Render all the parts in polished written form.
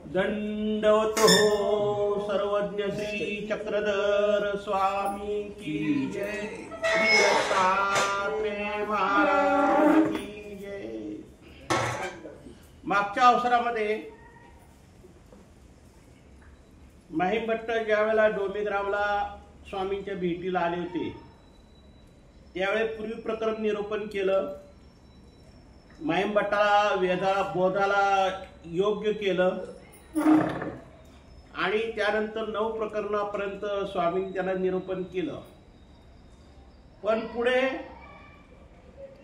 दंडवत हो सर्वज्ञ श्री चक्रधर स्वामी की जय, श्री दत्तात्रेय महाराज की जय। मागच्या अवसरामध्ये महिम भट्ट ज्यावेळेला डोमेग्रामला स्वामींच्या भेटीला आले होते त्यावेळी पूर्वी प्रकरण निरूपण केलं, महिम भट्टाला वेदा बोधाला योग्य केलं आणि त्यानंतर 9 प्रकरणापर्यंत स्वामींनी त्याला निरूपण केलं। पण पुढे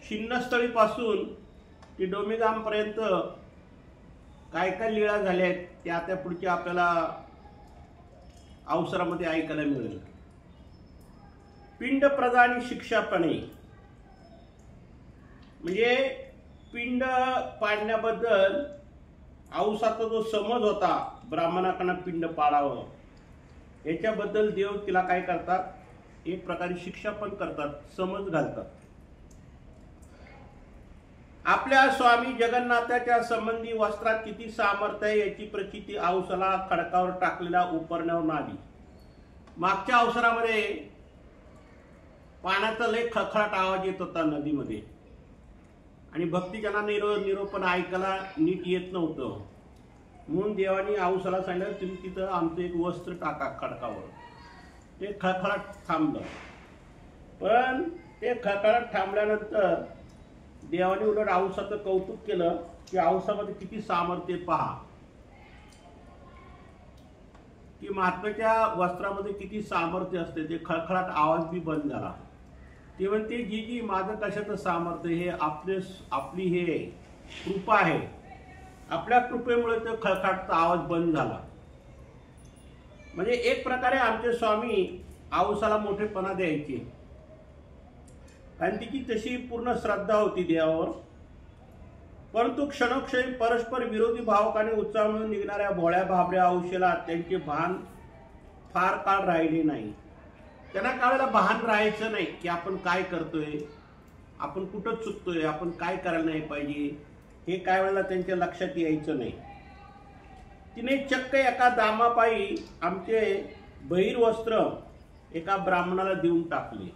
शिन्नस्थळीपासून ते डोमेग्रामपर्यंत काय काय लीळा झाल्या आहेत त्या त्या पुढच्या आपल्याला अवसरामध्ये ऐकायला मिळेल। पिंड प्रदानी शिक्षापणे म्हणजे पिंड पाडण्याबद्दल औसाचा जो समज होता ब्राह्मणाकडनं पिंड पाडावं याच्याबद्दल देव तिला काय करतात, एक प्रकारे शिक्षा पण करतात, समज घालतात। आपल्या स्वामी जगन्नाथाच्या संबंधी वस्त्रात किती सामर्थ्य आहे याची प्रचिती औसाला खडकावर टाकलेल्या उपरण्यावर आली। मागच्या अवसरामध्ये पाण्याचा लय खळखळाट आवाज येत होता नदीमध्ये आणि भक्तजनांना निरोपण ऐकायला नीट येत नव्हतं, म्हणून देवानी औसाला सांगितलं तुम्ही तिथं आमचं एक वस्त्र टाका खडकावर। ते खळखळाट थांबलं, पण ते खळखळाट थांबल्यानंतर देवाने उलट औसाचं कौतुक केलं की औसामध्ये किती सामर्थ्य पहा, की महात्म्याच्या वस्त्रामध्ये किती सामर्थ्य असते। ते खळखळाट आवाज बी बंद झाला। ते म्हणते जी जी माझं कशाचं सामर्थ्य हे आपली हे कृपा आहे, आपल्या कृपेमुळे ते खळखळाटचा आवाज बंद झाला। म्हणजे एक प्रकारे आमचे स्वामी औसाला मोठेपणा द्यायचे आणि तिची तशी पूर्ण श्रद्धा होती देवावर। परंतु क्षणोक्षणी परस्पर विरोधी भावकाने उत्साह म्हणून निघणाऱ्या भोळ्या भाबऱ्या औषेला त्यांचे भान फार काळ राहिले नाही। त्यांना काळाला भान राहायचं नाही की आपण काय करतोय, आपण कुठं चुकतोय, आपण काय करायला नाही पाहिजे, हे काय वेळेला त्यांच्या लक्षात यायचं नाही। तिने चक्क एका दामापायी आमचे बहिर्वस्त्र एका ब्राह्मणाला देऊन टाकले।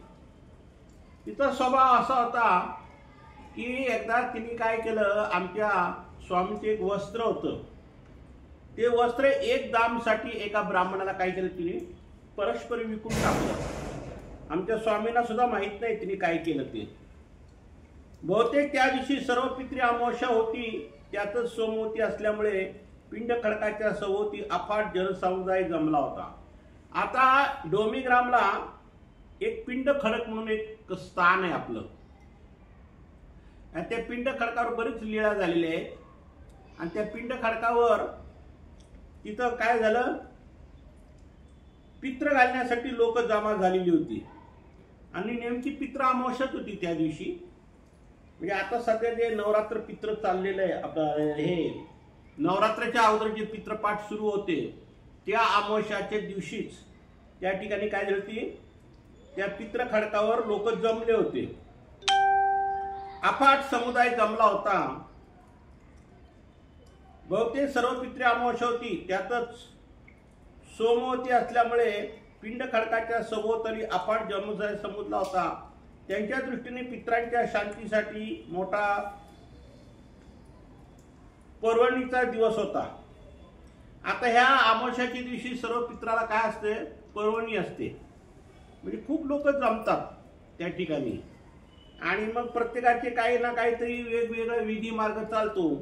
तिचा स्वभाव असा होता की एकदा तिने काय केलं, आमच्या स्वामीचे एक वस्त्र होतं, ते वस्त्र एक दामसाठी एका ब्राह्मणाला काय केलं, तिने परस्पर विकून टाकलं। आमच्या स्वामींना सुद्धा माहित नाही तिने काय केलं ते। बहुतेक त्या दिवशी सर्व पित्री अमावस्या होती, त्यातच सोमवती असल्यामुळे पिंड खडकाच्या सभोवती अफाट जनसमुदाय जमला होता। आता डोमेग्रामला एक पिंड खडक म्हणून एक स्थान आहे आपलं, आणि त्या पिंड खडकावर बरीच लीळा झालेली आहे। आणि त्या पिंड खडकावर तिथं काय झालं, पित्र घालण्यासाठी लोक जमा झालेली होती आणि नेमकी पित्र अमावस्याच होती त्या दिवशी। म्हणजे आता सध्या जे नवरात्र पित्र चाललेलं आहे आपलं, हे नवरात्राच्या अगोदर जे पित्रपाठ सुरू होते त्या अमावस्याच्या दिवशीच त्या ठिकाणी काय झालं, ती त्या पित्र खडकावर लोक जमले होते, अफाट समुदाय जमला होता। बहुतेक सर्व पित्री अमावस्या होती, त्यातच सोमवती असल्यामुळे पिंड खडकाच्या सभोवताली अफाट जनसमुदाय समुदला होता। त्यांच्या दृष्टीने पित्रांच्या शांतीसाठी मोठा पर्वणीचा दिवस होता। आता ह्या अमावस्याच्या दिवशी सर्व पित्राला काय असते, पर्वणी असते, म्हणजे खूप लोक जमतात त्या ठिकाणी आणि मग प्रत्येकाचे काही ना काहीतरी वेगवेगळा विधी मार्ग चालतो।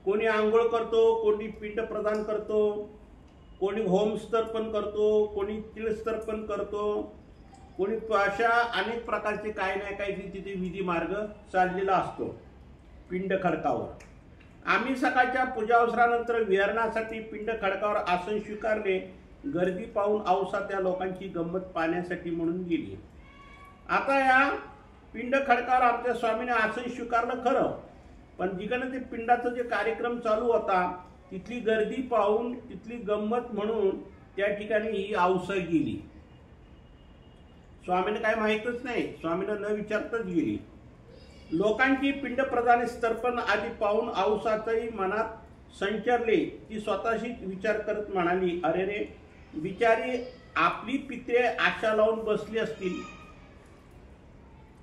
कोणी आंघोळ करतो, कोणी पिंड प्रदान करतो, कोणी होमस्तर्पण करतो, कोणी तिळस्तर्पण करतो, कोणी अशा अनेक प्रकारचे काही ना काही तिथे विधी मार्ग चाललेला असतो पिंड खडकावर। आम्ही सकाळच्या पूजा अवसरानंतर विहरणासाठी पिंड खडकावर आसन स्वीकारले। गर्दी पाहून औसा त्या लोकांची गंमत पाहण्यासाठी म्हणून गेली। आता या पिंड खडकावर आमच्या स्वामीने आसन स्वीकारलं खरं, पण जिकडे ते पिंडाचा जे कार्यक्रम चालू होता तिथली गर्दी पाहून, तिथली गंमत म्हणून त्या ठिकाणी ही औसा गेली। स्वामीने काय माहीतच नाही, स्वामीने न विचारताच गेली। लोकांची पिंड प्रदान तर्पण आदी पाहून औसातही मनात संचरले. ती स्वतःशीच विचार करत म्हणाली, अरे रे, बिचारी आपली पित्रे आशा लावून बसली असतील.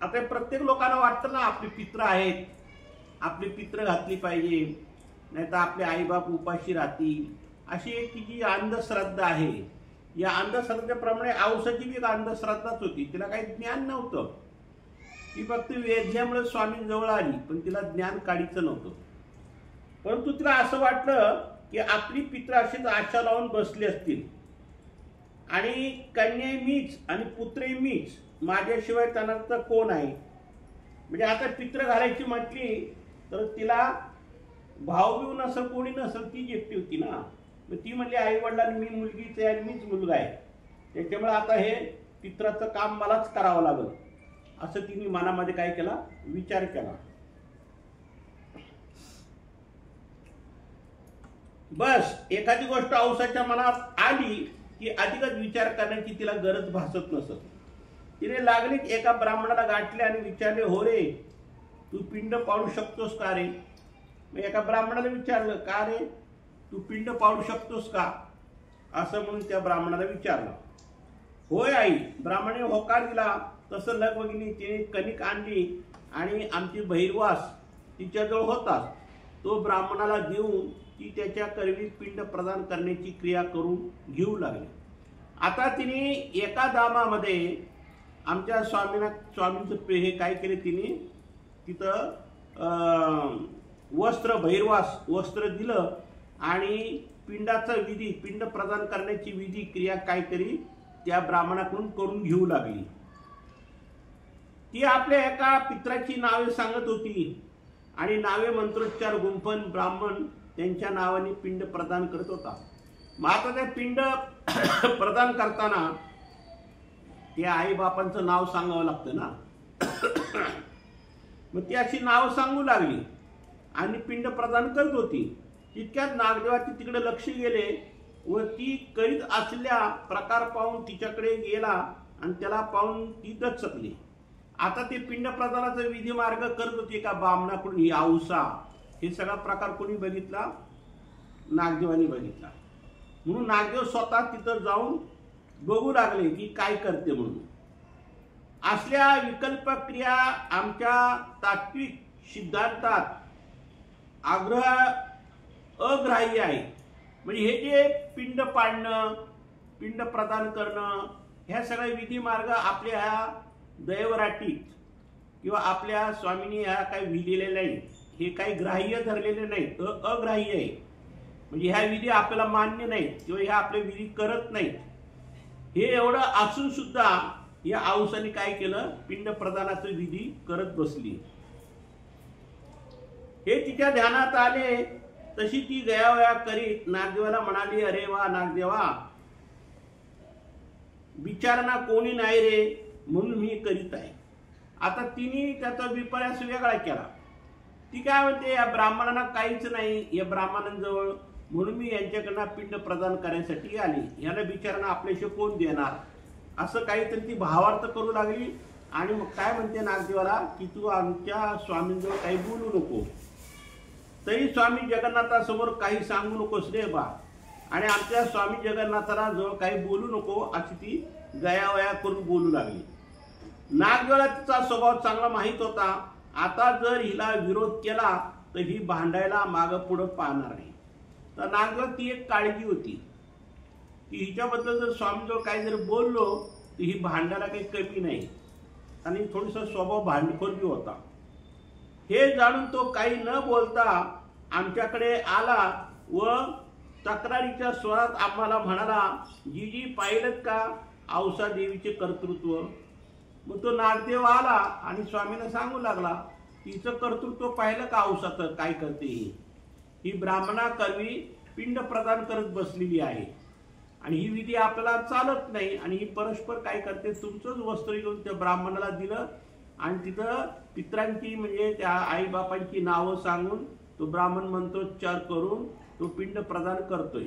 आता प्रत्येक लोकांना वाटतं ना आपली पित्र आहेत, आपली पित्र घातली पाहिजे, नाही तर आपले आईबाप उपाशी राहतील, अशी एक तिची अंधश्रद्धा आहे. या अंधश्रद्धेप्रमाणे औसाची बी एक अंधश्रद्धाच होती. तिला काही ज्ञान नव्हतं. ती फक्त वेद्यामुळे स्वामींजवळ आली, पण तिला ज्ञान काढीचं नव्हतं. परंतु तिला असं वाटलं की आपली पित्र अशीच आशा लावून बसली असतील आणि कन्या मीच आणि पुत्री मीच, माझ्याशिवाय त्यांना तर कोण आहे. म्हणजे आता पित्र घालायची म्हटली तर तिला भाऊ बिऊ नसेल, कोणी नसेल, ती एकटी होती ना. मग ती म्हणली आई वडिलांनी मी मुलगीच आहे आणि मीच मुलगा आहे, त्याच्यामुळे आता हे पित्राचं काम मलाच करावं लागलं, असं तिने मनामध्ये काय केला, विचार केला. बस एखादी गोष्ट औसाच्या मनात आली की अधिकच विचार करण्याची तिला गरज भासत नसत. तिने लागलीच एका ब्राह्मणाला गाठले आणि विचारले, हो रे, तू पिंड पाडू शकतोस का रे. मग एका ब्राह्मणाला विचारलं, का रे, तू पिंड पाडू शकतोस का, असं म्हणून त्या ब्राह्मणाला विचारलं. होय आई, ब्राह्मणे होकार दिला. तसं लगबगीने तिने कणिक आणली आणि आमची बहिर्वास तिच्याजवळ होता, तो ब्राह्मणाला देऊन ती त्याच्या करवी पिंड प्रदान करण्याची क्रिया करून घेऊ लागली. आता तिने एका दामामध्ये आमच्या स्वामींचं हे काय केले, तिने तिथं वस्त्र, बहिर्वास वस्त्र दिलं आणि पिंडाचा विधी, पिंड प्रदान करण्याची विधी क्रिया काहीतरी त्या ब्राह्मणाकडून करून घेऊ लागली. ती आपल्या एका पित्राची नावे सांगत होती आणि नावे मंत्रोच्चार गुंफन ब्राह्मण त्यांच्या नावाने पिंड प्रदान करत होता. मग आता ते पिंड प्रदान करताना त्या आई बापांचं नाव सांगावं लागतं ना. मग ती अशी नाव सांगू लागली आणि पिंड प्रदान करत होती. तितक्यात नागदेवाचे तिकडे लक्ष गेले व ती करीत असलेल्या प्रकार पाहून तिच्याकडे गेला आणि त्याला पाहून ती दचकली. आता ते पिंड प्रदानाचा विधी मार्ग करत होती का बामणाकडून ही औसा, हे सगळा प्रकार कोणी बघितला, नागदेवानी बघितला. म्हणून नागदेव स्वतः तिथं जाऊन बघू लागले की काय करते म्हणून. असल्या विकल्प क्रिया आमच्या तात्विक सिद्धांतात अग्राह्य आहे. म्हणजे हे जे पिंड पाडणं, पिंड प्रदान करणं, ह्या सगळ्या विधी मार्ग आपल्या ह्या दैवराटीत किंवा आपल्या स्वामींनी ह्या काही विधिलेल्या नाही, हे काही ग्राह्य धरलेले नाही, अग्राह्य आहे. म्हणजे ह्या विधी आपल्याला मान्य नाही किंवा ह्या आपले विधी करत नाहीत. हे एवढं असून सुद्धा या औसाने काय केलं, पिंड प्रदानाचं विधी करत बसली. हे तिच्या ध्यानात आले. तशी ती गयावया करीत नागदेवाला म्हणाली, अरे वा नागदेवा, बिचारांना कोणी नाही रे, म्हणून मी करीत आहे. आता तिने त्याचा विपर्यास वेगळा केला. ती काय म्हणते, या ब्राह्मणांना काहीच नाही या ब्राह्मणांजवळ, म्हणून मी यांच्याकडनं पिंड प्रदान करण्यासाठी आली, याला बिचारांना आपल्याशी कोण देणार, असं काहीतरी ती भावार्थ करू लागली. आणि मग काय म्हणते नागदेवाला की तू आमच्या स्वामींजवळ काही बोलू नको, तरी स्वामी जगन्नाथासमोर काही सांगू नकोस रे बा, आणि आमच्या स्वामी जगन्नाथाला जवळ काही बोलू नको, अशी ती गयावया करून बोलू लागली. नागदेवाला तिचा स्वभाव चांगला माहीत होता. आता जर हिला विरोध केला तर ही भांडायला मागं पुढं पाहणार नाही. तर नागदेवाला ती एक काळजी होती की हिच्याबद्दल जर स्वामीजवळ काही जर बोललो तर ही भांडायला काही कमी नाही, आणि थोडासा स्वभाव भांडखोर बी होता. हे जाणून तो काही न बोलता आमच्याकडे आला व तक्रारीच्या स्वरात आम्हाला म्हणाला, जी पाहिलं का औसा देवीचे कर्तृत्व. मग तो नागदेव आला आणि स्वामींना सांगू लागला, तिचं कर्तृत्व पाहिलं का औसाचं, काय करते ही ब्राह्मणा करवी पिंड प्रदान करत बसलेली आहे आणि ही विधी आपल्याला चालत नाही. आणि ही परस्पर काय करते, तुमचंच वस्त्र घेऊन त्या ब्राह्मणाला दिलं आणि तिथं पित्रांची म्हणजे त्या आईबापांची नावं सांगून तो ब्राह्मण मंत्रोच्चार करून तो पिंड प्रदान करतोय.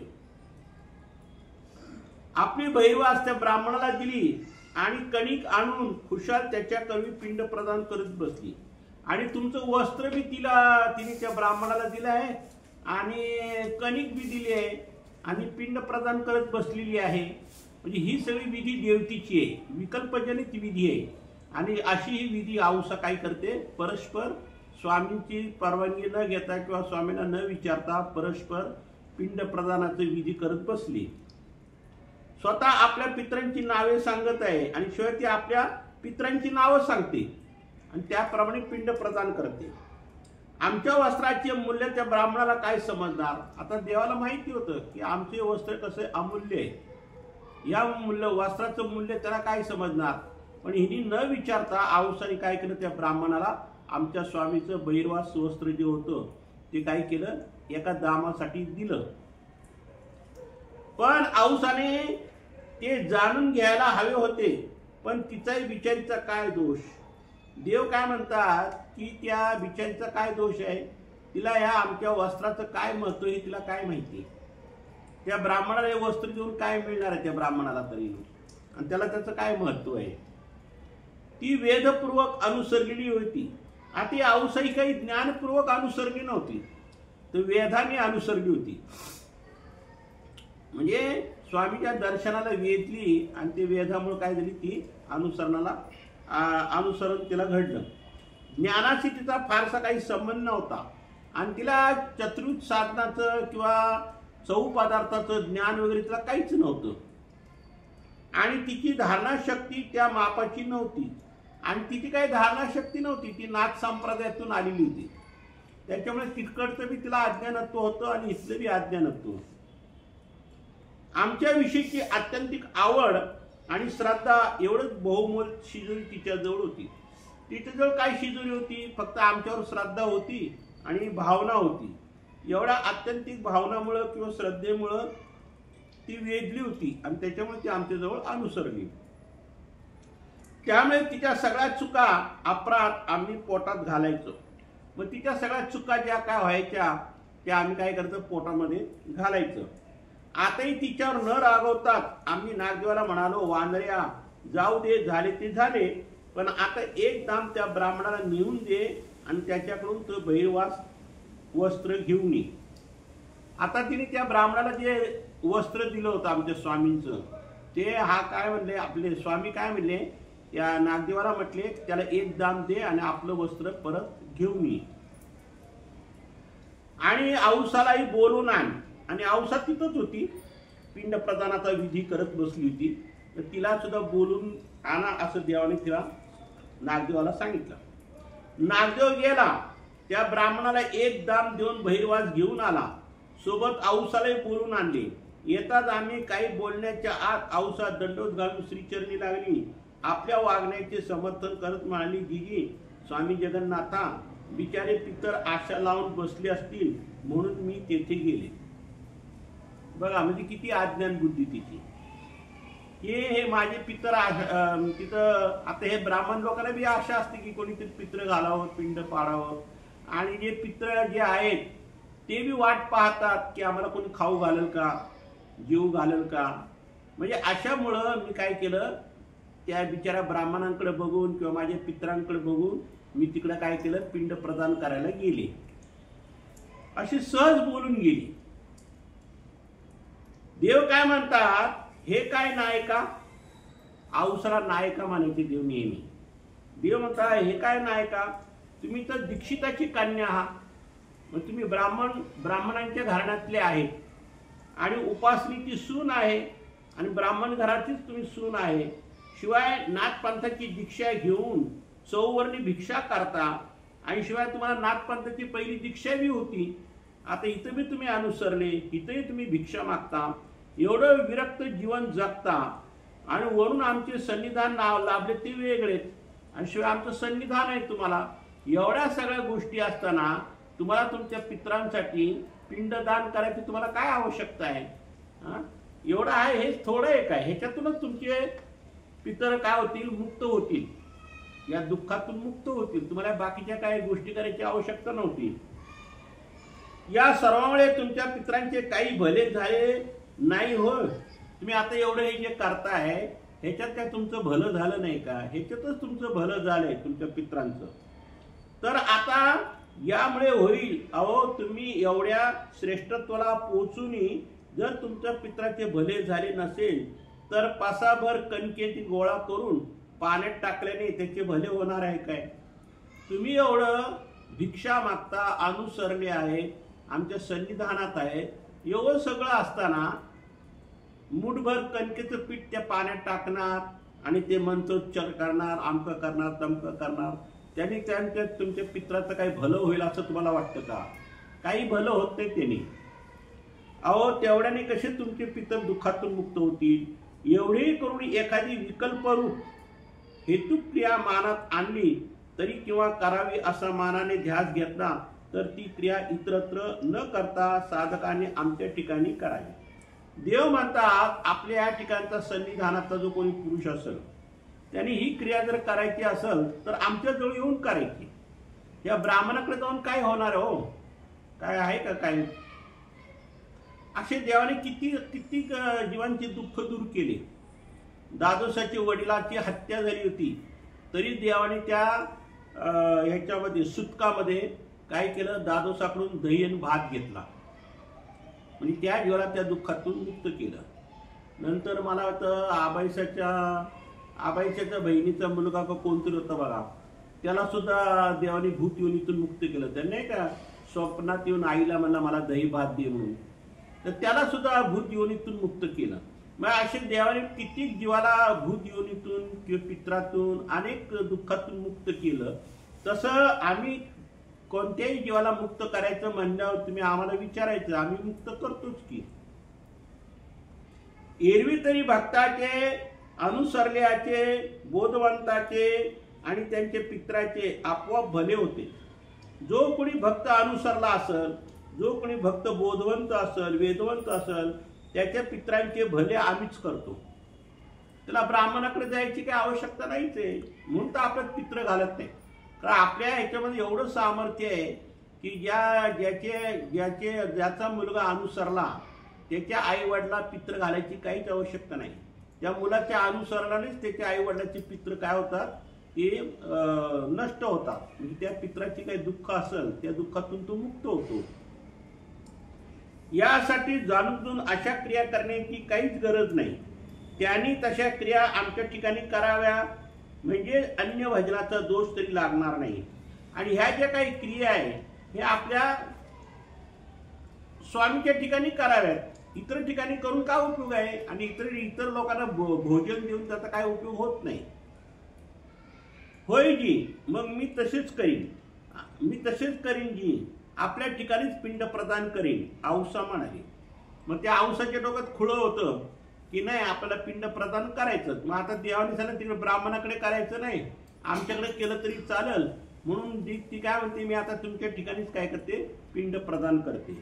आपली बहिर्वास त्या ब्राह्मणाला दिली आणि कणिक आणून खुशाल त्याच्या करवी पिंड प्रदान करत बसली. आणि तुमचं वस्त्र बी तिने त्या ब्राह्मणाला दिलं आहे आणि कणिक बी दिली आहे आणि पिंड प्रदान करत बसलेली आहे. म्हणजे ही सगळी विधी देवतीची आहे, विकल्पजनित विधी आहे. आणि अशी ही विधी औसा काय करते, परस्पर स्वामींची परवानगी न घेता किंवा स्वामींना न विचारता परस्पर पिंड प्रदानाचे विधी करत बसली. स्वतः आपल्या पितरांची नावे सांगत आहे आणि शिवाय ती आपल्या पितरांची नावं सांगते आणि त्याप्रमाणे पिंड प्रदान करते. आमच्या वस्त्राचे मूल्य त्या ब्राह्मणाला काय समजणार. आता देवाला माहिती होतं की आमचे वस्त्र कसे अमूल्य आहे, या वस्त्राचं मूल्य त्याला काय समजणार. पण हिने न विचारता औसाने काय केलं, त्या ब्राह्मणाला आमच्या स्वामीचं बहिर्वास वस्त्र जे होतं ते काय केलं, एका दामासाठी दिलं. पण औसाने ते जाणून घ्यायला हवे होते, पण तिचाही बिचारीचा काय दोष. देव काय म्हणतात की त्या बिचारीचा काय दोष आहे, तिला या आमच्या वस्त्राचं काय महत्व हे तिला काय माहिती. त्या ब्राह्मणाला हे वस्त्र देऊन काय मिळणार आहे त्या ब्राह्मणाला तरी, आणि त्याला त्याचं काय महत्व आहे. ती वेदपूर्वक अनुसरलेली होती. आता ती औसाई काही ज्ञानपूर्वक अनुसरली नव्हती, तर वेदाने अनुसरली होती. म्हणजे स्वामीच्या दर्शनाला वेधली आणि ते वेदामुळे काय झाली, ती अनुसरण तिला घडलं. ज्ञानाशी तिचा फारसा काही संबंध नव्हता आणि तिला चतुर्विध साधनाचं किंवा चौपदार्थाचं ज्ञान वगैरे तिला काहीच नव्हतं. आणि तिची धारणा शक्ती त्या मापाची नव्हती आणि तिची काही धारणा शक्ती नव्हती. ती नाथ संप्रदायातून आलेली होती, त्याच्यामुळे तिकडचं बी तिला अज्ञानत्व होतं आणि इथलं बी अज्ञानत्व. आमच्या विषयीची आत्यंतिक आवड आणि श्रद्धा एवढंच बहुमोल शिजोरी तिच्याजवळ होती. तिच्याजवळ काय शिजोरी होती, फक्त आमच्यावर श्रद्धा होती आणि भावना होती. एवढ्या आत्यंतिक भावनामुळं किंवा श्रद्धेमुळं ती वेधली होती आणि त्याच्यामुळे ती आमच्याजवळ अनुसरली. त्यामुळे तिच्या सगळ्या चुका अपराध आम्ही पोटात घालायचो. मग तिच्या सगळ्या चुका ज्या काय व्हायच्या त्या आम्ही काय करायचं, पोटामध्ये घालायचं. आताही तिच्यावर न रागवतात आम्ही नागदेवाला म्हणालो, वानऱ्या जाऊ दे, झाले ते झाले, पण आता एक दाम त्या ब्राह्मणाला नेऊन दे आणि त्याच्याकडून तो बहिर्वास वस्त्र घेऊन ये. आता तिने त्या ब्राह्मणाला जे वस्त्र दिलं होतं आमच्या स्वामींचं, ते हा काय म्हणले, आपले स्वामी काय म्हणले, त्या नागदेवाला म्हटले त्याला एक दाम दे आणि आपलं वस्त्र परत घेऊन ये. आणि औसालाही बोलून आण. आणि औसा तिथंच होती, पिंड प्रदानाचा विधी करत बसली होती, तर तिला सुद्धा बोलून आणा असं देवाने तिला नागदेवाला सांगितलं. नागदेव गेला, त्या ब्राह्मणाला एक दाम देऊन बहिर्वास घेऊन आला. सोबत औसालाही बोलून आणले. येताच आम्ही काही बोलण्याच्या आत औसा दंडोत घालून श्रीचरणी लागली. आपल्या वागण्याचे समर्थन करत म्हणाली, जीजी स्वामी जगन्नाथा, बिचारे पितर आशा लावून बसले असतील म्हणून मी तेथे गेले. बघा म्हणजे किती अज्ञान बुद्धी तिची. हे माझे पितर तिथं आता हे ब्राह्मण लोकांना बी आशा असते की कोणीतरी पित्र घालावं, पिंड पाडावं. आणि जे पित्र जे आहेत ते बी वाट पाहतात की आम्हाला कोणी खाऊ घालेल का, जीव घालेल का. म्हणजे अशामुळं मी काय केलं, त्या बिचारा ब्राह्मणांकडे बघून किंवा माझ्या पित्रांकडे बघून मी तिकडे काय केलं, पिंड प्रदान करायला गेले. अशी सहज बोलून गेली. देव काय म्हणतात, हे काय नायका, औसाला नायका म्हणायचे देव नेहमी. देव म्हणतात, हे काय नायका, तुम्ही तर दीक्षिताची कन्या आहात, मग तुम्ही ब्राह्मणांच्या घराण्यातले आहेत आणि उपासनीची सून आहे आणि ब्राह्मण घराचीच तुम्ही सून आहे. शिवाय नाथपंथाची दीक्षा घेऊन चौवर्णी भिक्षा करता आणि शिवाय तुम्हाला नाथपंथाची पहिली दीक्षा बी होती. आता इथं बी तुम्ही अनुसरले, इथंही तुम्ही भिक्षा मागता, एवढं विरक्त जीवन जगता आणि वरून आमचे सन्निधान नाव लाभले ते वेगळेच आणि शिवाय आमचं सन्निधान आहे तुम्हाला. एवढ्या सगळ्या गोष्टी असताना तुम्हाला तुमच्या पित्रांसाठी पिंडदान करायची तुम्हाला काय आवश्यकता आहे. एवढं आहे, हे थोडं एक आहे, ह्याच्यातूनच तुमचे पितर काय होतील, मुक्त होतील, या दुःखातून मुक्त होतील. तुम्हाला बाकीच्या काही गोष्टी करायची आवश्यकता नव्हती. या सर्वामुळे तुमच्या पित्रांचे काही भले झाले नाही हो. तुम्ही आता एवढं हे जे करताय ह्याच्यात काय तुमचं भलं झालं नाही का, ह्याच्यातच तुमचं भलं झालंय तुमच्या पित्रांचं. तर आता यामुळे होईल, अहो तुम्ही एवढ्या श्रेष्ठत्वाला पोहोचूनही जर तुमच्या पित्राचे भले झाले नसेल तर पासाभर कणकेची गोळा करून पाण्यात टाकल्याने त्याचे भले होणार आहे काय? तुम्ही एवढं भिक्षा मागता, अनुसरले आहे, आमच्या सन्निधानात आहे, एवढं सगळं असताना मुठभर कणकेचं पीठ त्या पाण्यात टाकणार आणि ते मंत्रोच्चार करणार, आमकं करणार, तमकं करणार, त्यांनी तुमच्या पित्राचं काही भलं होईल असं तुम्हाला वाटतं का? काही भलं होत नाही त्यांनी. अहो तेवढ्याने कसे तुमचे पितर दुःखातून मुक्त होतील? एवढेही करून एखादी विकल्परूप हेतुक्रिया मानात आणली तरी किंवा करावी असा मानाने ध्यास घेतला तर ती क्रिया इतरत्र न करता साधकाने आमच्या ठिकाणी करावी. देव म्हणतात आपल्या या ठिकाणचा सन्निधानाचा जो कोणी पुरुष असेल त्यांनी ही क्रिया जर करायची असेल तर आमच्या जवळ येऊन करायची. या ब्राह्मणाकडे जाऊन काय होणार हो? काय आहे का काय? असे देवाने किती किती जीवांचे दुःख दूर केले. दादोसाच्या वडिलाची हत्या झाली होती तरी देवाने त्या ह्याच्यामध्ये सुतकामध्ये काय केलं? दादोसाकडून दही आणि भात घेतला म्हणजे त्या जीवाला त्या दुःखातून मुक्त केलं. नंतर मला वाटतं आबाईशाच्या बहिणीचा मुलगा का कोणतरी होता बघा, त्याला सुद्धा देवाने भूत योनीतून मुक्त केलं. त्यांनी का स्वप्नात येऊन आईला म्हणला मला दही भात दे म्हणून, तर त्याला सुद्धा भूत योनीतून मुक्त केलं. मग असे देवाने कित्येक जीवाला भूत योनीतून किंवा पित्रातून अनेक दुःखातून मुक्त केलं. तसं आम्ही कोणत्याही जीवाला मुक्त करायचं म्हणल्यावर तुम्ही आम्हाला विचारायचं, आम्ही मुक्त करतोच की. एरवी तरी भक्ताचे, अनुसरल्याचे, बोधवंताचे आणि त्यांचे पित्राचे आपोआप भले होते. जो कोणी भक्त अनुसरला असेल, जो कोणी भक्त बोधवंत असेल, वेदवंत असेल, त्याच्या पित्रांचे भले आम्हीच करतो. त्याला ब्राह्मणाकडे जायची काही आवश्यकता नाहीच आहे. म्हणून तर आपण पित्र घालत नाही. कारण आपल्या ह्याच्यामध्ये एवढं सामर्थ्य आहे की ज्याचा मुलगा अनुसरला त्याच्या आई वडिला पित्र घालायची काहीच आवश्यकता नाही. त्या मुलाच्या अनुसरणानेच त्याच्या आई वडिलाचे पित्र काय होतात ते नष्ट होतात. म्हणजे त्या पित्राची काही दुःख असेल त्या दुःखातून तो मुक्त होतो. यासाठी जाणून अशा क्रिया करण्याची काहीच गरज नाही. त्यांनी तशा क्रिया आमच्या ठिकाणी कराव्या म्हणजे अन्य भजनाचा दोष तरी लागणार नाही. आणि ह्या ज्या काही क्रिया आहे हे आपल्या स्वामीच्या ठिकाणी कराव्यात. इतर ठिकाणी करून काय उपयोग आहे? आणि इतर लोकांना भोजन देऊन त्याचा काय उपयोग होत नाही. होय जी, मग मी तसेच करीन जी. आपल्या ठिकाणीच पिंड प्रदान करीन, औसा म्हणाली. मग त्या औसाच्या डोक्यात खुळं होतं की नाही आपल्याला पिंड प्रदान करायचं. मग आता देवाने सांगितलं तिकडे ब्राह्मणाकडे करायचं नाही, आमच्याकडे केलं तरी चालेल. म्हणून ती काय म्हणते, मी आता तुमच्या ठिकाणीच काय करते, पिंड प्रदान करते.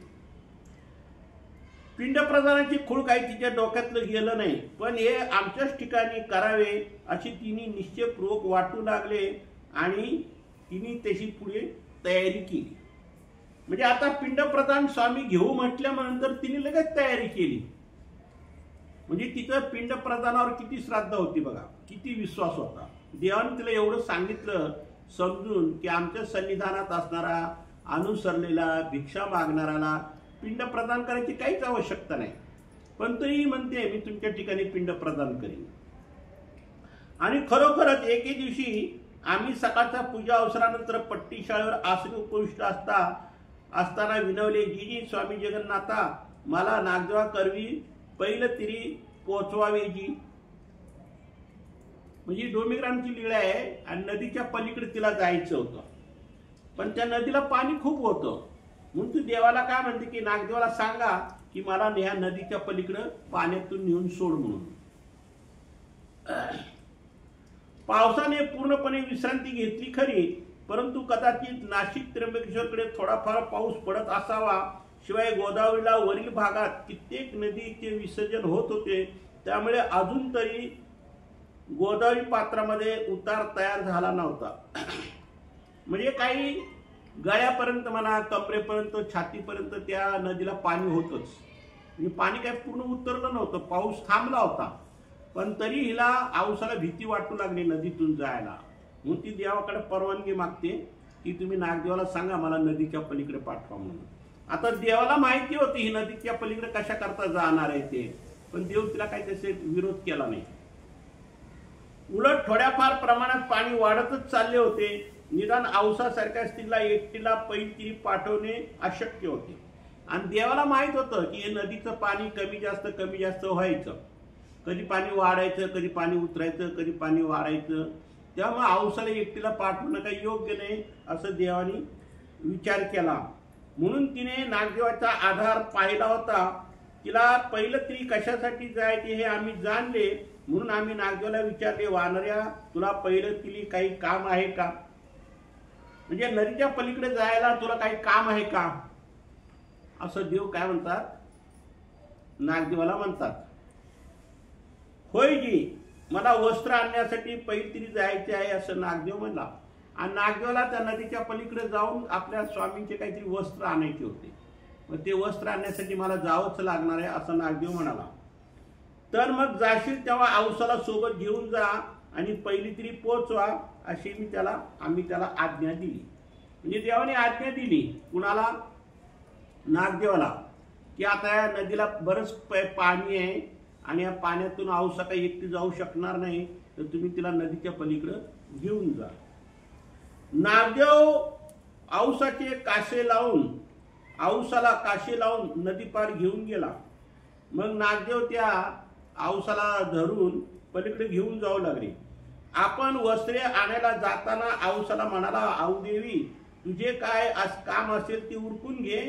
पिंड प्रदानाची खूळ काही तिच्या डोक्यातलं गेलं नाही, पण हे आमच्याच ठिकाणी करावे अशी तिने निश्चयपूर्वक वाटू लागले आणि तिने तशी पुढे तयारी केली. म्हणजे आता पिंड प्रदान स्वामी घेऊ म्हटल्यानंतर तिने लगेच तयारी केली. म्हणजे तिचं पिंड प्रदानावर किती श्रद्धा होती बघा, किती विश्वास होता. देवाने तिला एवढं सांगितलं समजून की आमच्या सन्निधानात असणारा, अनुसरलेला, भिक्षा मागणाऱ्याला पिंड प्रदान करायची काहीच आवश्यकता नाही. पण तरी म्हणते मी तुमच्या ठिकाणी पिंड प्रदान करीन. आणि खरोखरच एके दिवशी आम्ही सकाळच्या पूजा अवसरानंतर पट्टी शाळेवर आसनी उपविष्ट असताना विनवले, जी स्वामी जगन्नाथा मला नागदेवा करवी पहिलं तिरी पोचवावे जी. म्हणजे डोंबिग्रामची लीळा आहे आणि नदीच्या पलीकडे तिला जायचं होतं, पण त्या नदीला पाणी खूप होतं. म्हणून तू देवाला काय म्हणते की नागदेवाला सांगा की मला ह्या नदीच्या पलीकडे पाण्यातून नेऊन सोड म्हणून. पावसाने पूर्णपणे विश्रांती घेतली खरी, परंतु कदाचित नाशिक त्र्यंबकेश्वरकडे थोडाफार पाऊस पडत असावा. शिवाय गोदावरीला वरील भागात कित्येक नदीचे विसर्जन होत होते, त्यामुळे अजून तरी गोदावरी पात्रामध्ये उतार तयार झाला नव्हता. म्हणजे काही गळ्यापर्यंत म्हणा, कमरेपर्यंत, छातीपर्यंत त्या नदीला पाणी होतच. म्हणजे पाणी काय पूर्ण उतरलं नव्हतं, पाऊस थांबला होता, पण तरी हिला औसाला भीती वाटू लागली नदीतून जायला. म्हणून ती देवाकडे परवानगी मागते की तुम्ही नागदेवाला सांगा मला नदीच्या पलीकडे पाठवा म्हणून. आता देवाला माहिती होती ही नदीच्या पलीकडे कशा करता जाणार आहे ते, पण देव तिला काही तसे विरोध केला नाही. उलट थोड्याफार प्रमाणात पाणी वाढतच चालले होते. निदान औसासारख्या स्त्रीला एकटीला पैलती पाठवणे अशक्य होते. आणि देवाला माहित होतं की हे नदीचं पाणी कमी जास्त व्हायचं. कधी पाणी वाढायचं, कधी पाणी उतरायचं, कधी पाणी वाढायचं. त्यामुळे औसाला एकटीला पाठवणं काही योग्य नाही असं देवाने विचार केला. म्हणून तिने नागदेवाचा आधार पाहिला होता. तिला पहिलं तरी कशासाठी जायचे हे आम्ही जाणले, म्हणून आम्ही नागदेवाला विचारले, वानऱ्या तुला पहिलं तिली काही काम आहे का? म्हणजे नदीच्या पलीकडे जायला तुला काही काम आहे का असं देव काय म्हणतात, नागदेवाला म्हणतात. होय जी, मला वस्त्र आणण्यासाठी पैलतीरी जायचे आहे असं नागदेव म्हणला. आणि नागदेवाला त्या नदीच्या पलीकडे जाऊन आपल्या स्वामींचे काहीतरी वस्त्र आणायचे होते. मग ते वस्त्र आणण्यासाठी मला जावंच लागणार आहे असं नागदेव म्हणाला. तर मग जाशील तेव्हा औसाला सोबत घेऊन जा आणि पैलतीरी पोचवा अशी आम्ही त्याला आज्ञा दिली. म्हणजे देवाने आज्ञा दिली कुणाला, नागदेवाला, की आता या नदीला बरंच पाणी आहे आणि या पाण्यातून औसा काही एकटी जाऊ शकणार नाही, तर तुम्ही तिला नदीच्या पलीकडे घेऊन जा. नागदेव औसाचे काशे लावून औसाला काशे लावून नदी पार घेऊन गेला. मग नागदेव त्या औसाला धरून पलीकडे घेऊन जाऊ लागले. आपण वस्त्रे आणायला जाताना औसाला म्हणाला, औदेवी तुझे काय काम असेल ते उरकून घे.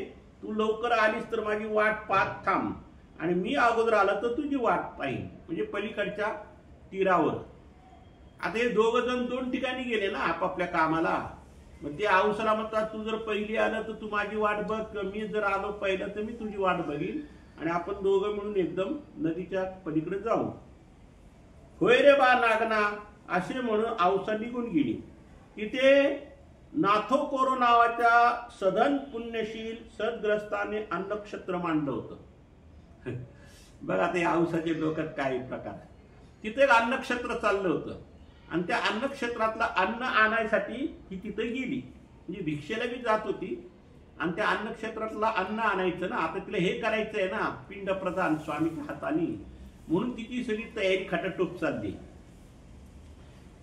तू लवकर आलीस तर माझी वाट पाहत थांब आणि मी अगोदर आला तर तुझी वाट पाहिन. म्हणजे पलीकडच्या तीरावर. आता हे दोघ जण दोन ठिकाणी गेले ना आपापल्या कामाला. मग ते औसाला म्हणतात, तू जर पहिली आलं तर तू माझी वाट बघ, मी जर आलो पहिलं तर मी तुझी वाट बघीन आणि आपण दोघं म्हणून एकदम नदीच्या पलीकडे जाऊ. होय रे बा नागना असे म्हणून औसा निघून गेली. तिथे नाथोकोरो नावाच्या सधन पुण्यशील सद्ग्रस्ताने अन्नक्षेत्र मांडलं होतं. बघ आता या औसाच्या डोक्यात काय प्रकार. तिथे एक अन्नक्षेत्र चाललं होतं आणि त्या अन्नक्षेत्रातलं अन्न आणायसाठी ही तिथे गेली. म्हणजे भिक्षेला बी जात होती आणि त्या अन्नक्षेत्रातलं अन्न आणायचं ना. आता तिला हे करायचं आहे ना पिंड प्रदान स्वामीच्या हाताने, म्हणून तिची सगळी तयारी खटाटोप चालली.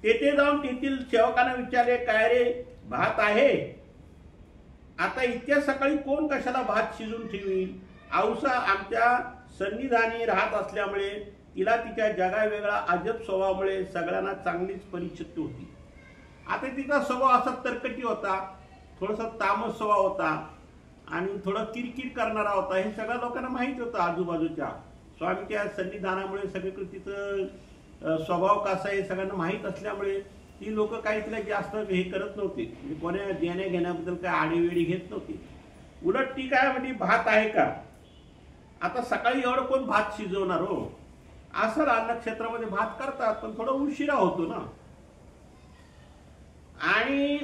तेथे जाऊन तेथील सेवकांना विचारले, काय रे भात आहे? आता इतक्या सकाळी कोण कशाला भात शिजून ठेवील? औसा आमच्या सन्निधानी राहत असल्यामुळे तिला तिच्या जगावेगळा अजब स्वभावामुळे सगळ्यांना चांगलीच परिचित होती. आता तिचा स्वभाव असा तरकटी होता, थोडासा तामस स्वभाव होता आणि थोडा किरकिर करणारा होता. हे सगळ्या लोकांना माहित होतं. आजूबाजूच्या स्वामीच्या सन्निधानामुळे सगळीकडे तिचं स्वभाव कसा आहे सगळ्यांना माहीत असल्यामुळे ती लोक काही तिला जास्त हे करत नव्हती. म्हणजे कोण्या देण्या घेण्याबद्दल काय आडीवेडी घेत नव्हती. उलट ती काय म्हणजे भात आहे का? आता सकाळी एवढं कोण भात शिजवणार हो? असं अन्नक्षेत्रामध्ये भात करतात पण थोडा उशिरा होतो ना. आणि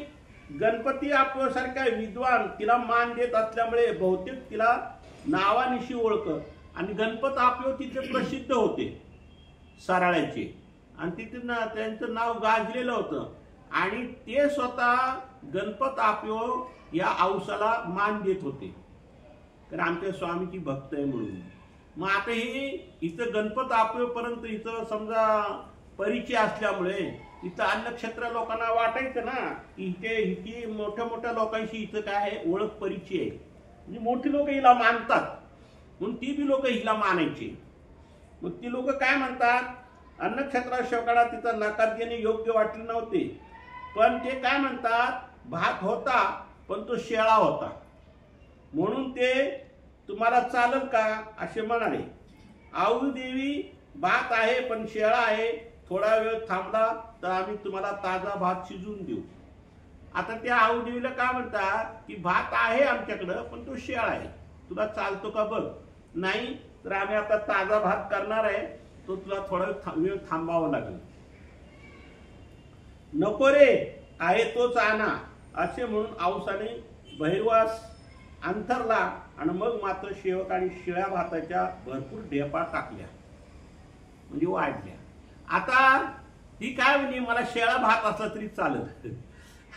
गणपती आपल्यासारख्या विद्वान तिला मान देत असल्यामुळे बहुतेक तिला नावानिशी ओळखत. आणि गणपत आपले तिथे प्रसिद्ध होते साराळ्याचे आणि तिथे त्यांचं नाव गाजलेलं होतं आणि ते स्वतः गणपत आपयो या औसाला मान देत होते कारण आमच्या स्वामीची भक्त आहे म्हणून. मग आता ही इथं गणपत आपयोपर्यंत इथं समजा परिचय असल्यामुळे इथं अन्नक्षेत्र लोकांना वाटायचं ना की इथे मोठ्या मोठ्या लोकांशी इथं काय आहे ओळख परिचय आहे. म्हणजे मोठी लोक हिला मानतात म्हणून ती बी लोक हिला मानायची. मग ती लोक काय म्हणतात, अन्नक्षेत्रा शेवकाला तिचा नकार देणे योग्य वाटले नव्हते. पण ते काय म्हणतात, भात होता पण तो शेळा होता म्हणून ते तुम्हाला चालेल का असे म्हणाले. देवी भात आहे पण शेळा आहे, थोडा वेळ थांबला तर आम्ही तुम्हाला ताजा भात शिजवून देऊ. आता त्या देवीला काय म्हणतात की भात आहे आमच्याकडं पण तो शेळा आहे, तुला चालतो का बघ. नाही तर आम्ही आता ताजा भात करणार आहे, तो तुला थोडा वेळ थांबावं लागेल. नको रे, आहे तोच आणा असे म्हणून औसाने बहिर्वास अंथरला आणि मग मात्र शेवक आणि शिळ्या भाताच्या भरपूर ढेपा टाकल्या म्हणजे वाढल्या. आता ही काय म्हणजे मला शेळा भात असला तरी चालत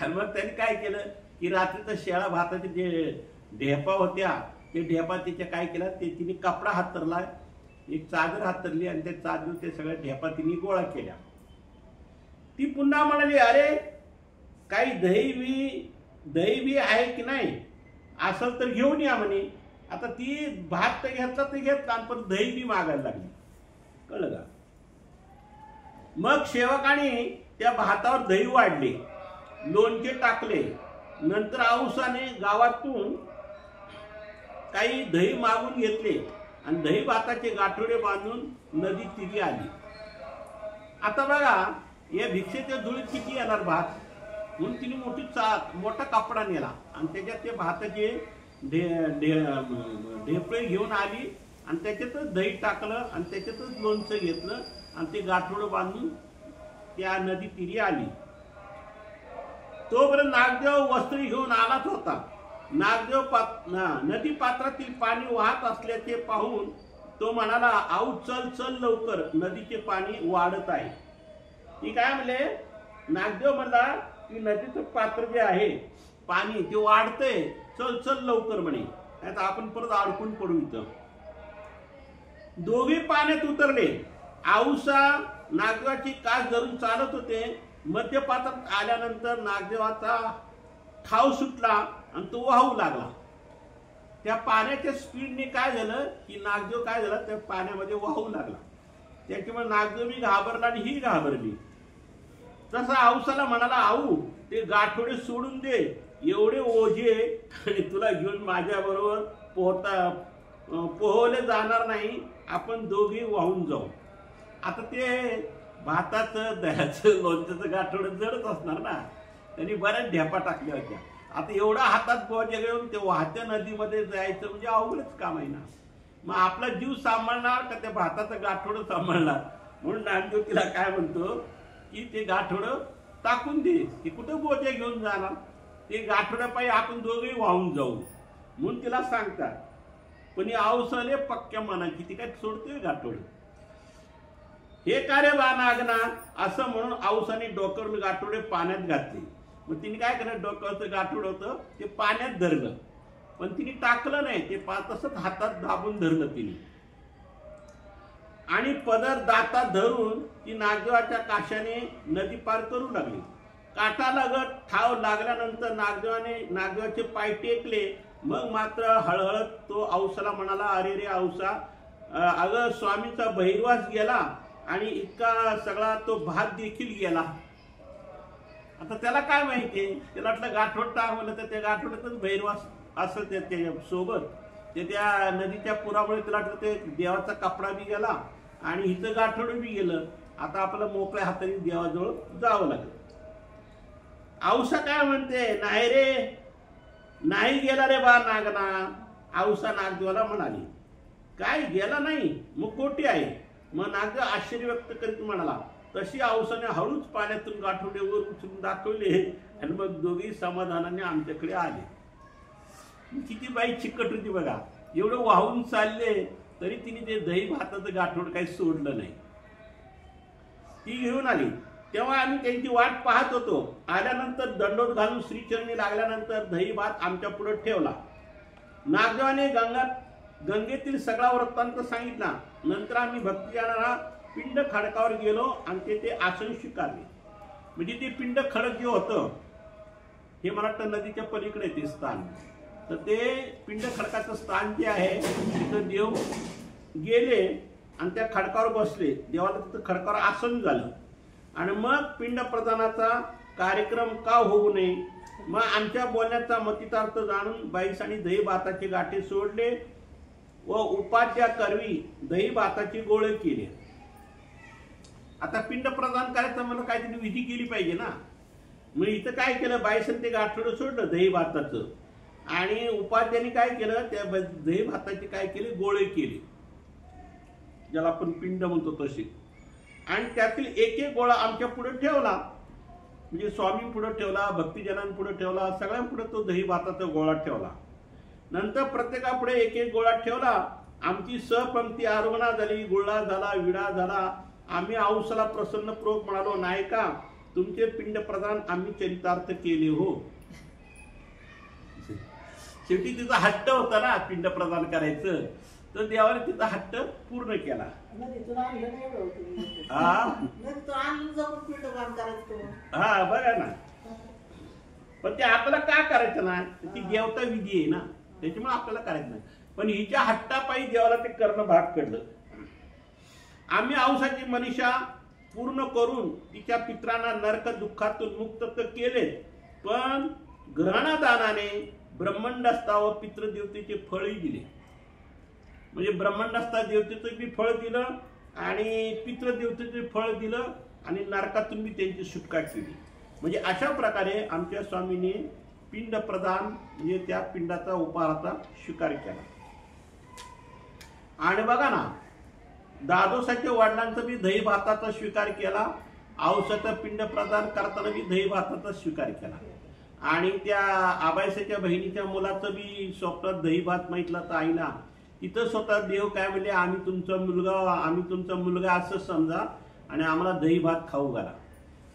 आणि मग त्यांनी काय केलं की रात्रीचं शेळा भाताचे जे ढेपा होत्या ते ढेपा तिच्या काय केला ते तिने कपडा हातरला, एक चादर हातरली आणि त्या चादर ते सगळ्या ढेपा तिने गोळा केल्या. ती पुन्हा म्हणाली, अरे काही दही बी आहे की नाही, असेल तर घेऊन या म्हणे. आता ती भात तर घेतला तर घेतला पण दही बी मागायला लागली. कळलं का? मग सेवकाने त्या भातावर दही वाढले, लोणचे टाकले. नंतर औसाने गावातून काही दही मागून घेतले आणि दही भाताचे गाठोडे बांधून नदी तिरी आली. आता बघा या भिक्षेच्या धुळीत किती येणार भात, म्हणून तिने मोठा कपडा नेला आणि त्याच्यात ते भाताचे ढेपळे घेऊन आली आणि त्याच्यातच दही टाकलं आणि त्याच्यातच लोणचं घेतलं आणि ते गाठोडं बांधून त्या नदी तिरी आली. तोपर्यंत नागदेव वस्त्र घेऊन आलाच होता. नागदेव नदी पात्रातील पाणी वाहत असल्याचे पाहून तो म्हणाला, आऊ चल चल लवकर, नदीचे पाणी वाढत आहे. ती काय म्हणले, नागदेव म्हणला की नदीचं पात्र जे आहे पाणी ते वाढतंय, चल चल लवकर म्हणे, नाही तर आपण परत अडकून पडू इथं. दोघे पाण्यात उतरले. औसा नागदेवाची कास धरून चालत होते. मध्य पात्रात आल्यानंतर नागदेवाचा ठाव सुटला आणि तो वाहू लागला. त्या पाण्याच्या स्पीडने काय झालं की नागदेव काय झाला त्या पाण्यामध्ये वाहू लागला. त्याच्यामुळे नागदेव बी घाबरला आणि ही घाबरली. तसा औसाला म्हणाला, आऊ ते गाठोडे सोडून दे, एवढे ओझे आणि तुला घेऊन माझ्या बरोबर पोहवले जाणार नाही, आपण दोघे वाहून जाऊ. आता ते भाताचं दह्याचं लोणच्याचं गाठोडं जडच असणार ना, त्यांनी बऱ्याच ढेपा टाकल्या होत्या. आता एवढा हातात बोजा घेऊन ते वाहत्या नदीमध्ये जायचं म्हणजे अवघडच काम आहे ना. मग आपला जीव सांभाळणार का त्या भाताचं गाठोडं सांभाळणार? म्हणून नागदेव तिला काय म्हणतो की ते गाठोडं टाकून दे, की कुठं बोजा घेऊन जाणार, ते गाठोड्यापायी आपण दोघेही वाहून जाऊ म्हणून तिला सांगतात. पण ही औसाले पक्क्या मनाची, ती काय सोडते गाठोड. हे कार्य बा नागना असं म्हणून औसाने डोक्यावर गाठोडे पाण्यात घातले. मग तिने काय केलं, डोक्यावरचं गाठोड होतं ते पाण्यात धरलं, पण तिने टाकलं नाही, ते तसंच हातात दाबून धरलं तिने आणि पदर दातात धरून ती नागदेवाच्या काशाने नदी पार करू लागली. काठालगत ठाव लागल्यानंतर नागदेवाचे पाय टेकले. मग मात्र हळहळत तो औसाला म्हणाला, अरे रे औसा, अगं स्वामीचा बहिर्वास गेला आणि इतका सगळा तो भात देखील गेला. आता त्याला काय माहितीये, त्याला वाटलं गाठोड टाक म्हणलं तर त्या गाठोड्यातच बहिर्वास असं त्याच्या सोबत ते त्या नदीच्या पुरामुळे त्याला वाटलं ते देवाचा कपडा बी गेला आणि हिचं गाठोड बी गेलं. आता आपल्याला मोकळ्या हाताने देवाजवळ जावं लागलं. औसा काय म्हणते, नाही रे, नाही गेला रे बा नागना. औसा नागदेवाला म्हणाली, काय गेला नाही, मग कोटी आहे. मग नागदेव आश्चर्य व्यक्त करीत म्हणाला, तशी औसाने हळूच पाण्यातून गाठोडे वर उचलून दाखवले आणि मग दोघी समाधानाने आमच्याकडे आले. किती बाई चिकट होती बघा, एवढं वाहून चालले तरी तिने ते दही भाताचं गाठोड काही सोडलं नाही. ती घेऊन आली तेव्हा आम्ही त्यांची वाट पाहत होतो. आल्यानंतर दंडोत घालून श्रीचरणी लागल्यानंतर दही भात आमच्या पुढे ठेवला. नागदेवाने गंगेतील सगळा वृत्तांत सांगितला. नंतर आम्ही भक्तिजनाला पिंड खडकावर गेलो आणि तेथे आसन स्वीकारले. म्हणजे ते पिंड खडक जे होतं हे मला वाटतं नदीच्या पलीकडे ते स्थान, तर ते पिंड खडकाचं स्थान जे आहे तिथं देव गेले आणि त्या खडकावर बसले. देवाला तिथं खडकावर आसन झालं आणि मग पिंड प्रदानाचा कार्यक्रम का होऊ नये. मग आमच्या बोलण्याचा मतितार्थ जाणून बाईसांनी दही भाताचे गाठे सोडले व उपाध्या करवी दही भाताची गोळे केले. आता पिंड प्रदान करायचं म्हणून काहीतरी विधी केली पाहिजे ना. मग इथं काय केलं, बाईसन ते गाठोडं सोडलं दही भाताचं आणि उपाध्याने काय केलं, त्या दही भाताचे काय केले, गोळे केले, ज्याला आपण पिंड म्हणतो तसे. आणि त्यातील एक एक गोळा आमच्या पुढे ठेवला, म्हणजे स्वामी पुढे ठेवला, भक्तिजनांपुढे ठेवला, सगळ्यांपुढे तो दही भाताचा गोळा ठेवला. नंतर प्रत्येकापुढे एक एक गोळा ठेवला. आमची सहपंक्ती आरोहणा झाली, गुळा झाला, विडा झाला. आम्ही औसाला प्रसन्नपूर्वक म्हणालो, नायका तुमचे पिंड प्रदान आम्ही चरितार्थ केले हो. शेवटी तिचा हट्ट होता ना पिंड प्रदान करायचं, तर देवाने तिचा हट्ट पूर्ण केला. हा बघा ना, पण ते आपल्याला का करायचं ना, ती देवता विधी आहे ना, त्याच्यामुळे आपल्याला करायचं नाही. पण हिच्या हट्टापायी देवाला ते करणं भाग पडलं. आम्ही औषधाची मनीषा पूर्ण करून तिच्या पित्रांना नरक दुःखातून मुक्त तर केले, पण ग्रहणदानाने ब्रह्मांडस्था व पितृदेवतेचे फळही दिले. म्हणजे ब्रह्मांडस्था देवतेचं बी फळ दिलं आणि पितृदेवतेचे फळ दिलं आणि नरकातून बी त्यांची सुटका केली. म्हणजे अशा प्रकारे आमच्या स्वामींनी पिंड प्रदान म्हणजे त्या पिंडाचा उपहाराचा स्वीकार केला. आणि बघा ना, दादोसाच्या वडिलांचा बी दही भाताचा स्वीकार केला, औषध पिंड प्रदान करताना बी दही भाताचा स्वीकार केला. आणि त्या आबायसाच्या बहिणीच्या मुलाचं बी स्वप्नात दही भात माहितला तर आईला, तिथं स्वतः देव काय म्हणले, आम्ही तुमचा मुलगा असं समजा आणि आम्हाला दही भात खाऊ घाला.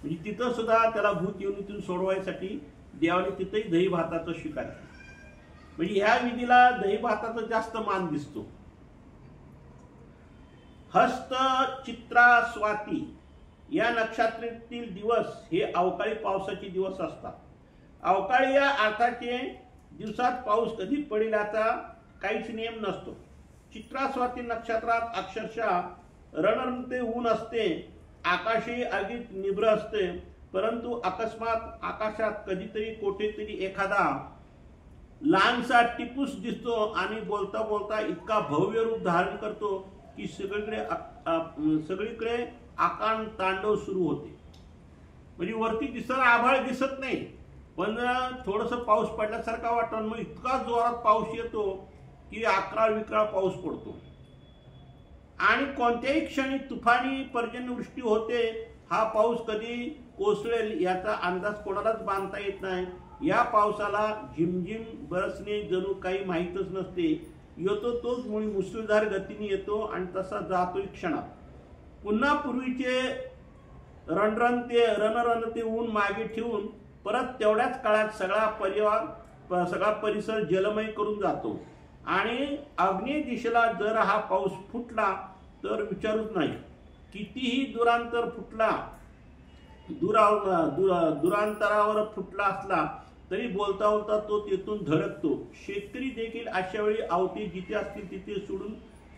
म्हणजे तिथं सुद्धा त्याला भूत येऊन इथून सोडवायसाठी देवाने तिथंही दही भाताचा स्वीकार केला. म्हणजे ह्या विधीला दही भाताचा जास्त मान दिसतो. हस्त चित्रा स्वाती या नक्षत्रातील दिवस हे अवकाळी पावसाचे दिवस असतात. अवकाळी या अर्थाचे दिवसात पाऊस कधी पडेल याचा काहीच नियम नसतो. चित्रा स्वाती नक्षत्रात अक्षरशः रणरणते ऊन असते, आकाशही अगदी निब्र असते, परंतु अकस्मात आकाशात कधीतरी कुठेतरी एखादा लहानसा टिपूस दिसतो आणि बोलता बोलता इतका भव्य रूप धारण करतो की सगळीकडे आकांड तांडव सुरू होते. म्हणजे वरती दिसणारा आभाळ दिसत नाही, पण थोडस पाऊस पडल्यासारखा वाटतं. मग इतका जोरात पाऊस येतो की अकराळ विकराळ पाऊस पडतो आणि कोणत्याही क्षणी तुफानी पर्जन्यवृष्टी होते. हा पाऊस कधी कोसळेल याचा अंदाज कोणालाच बांधता येत नाही. या पावसाला झिमझिम बरसणे जणू काही माहीतच नसते. येतो तोच मुळी मुसळधार गतीने येतो आणि तसा जातोय क्षणात. पुन्हा पूर्वीचे रणरणते ऊन मागे ठेवून परत तेवढ्याच काळात सगळा परिसर जलमय करून जातो. आणि आग्नेय दिशेला जर हा पाऊस फुटला तर विचारूच नाही. कितीही दुरांतरावर फुटला असला तरी बोलता बोलता तो तेथून धडकतो. शेतकरी देखील अशा वेळी आवती जिथे असतील तिथे सोडून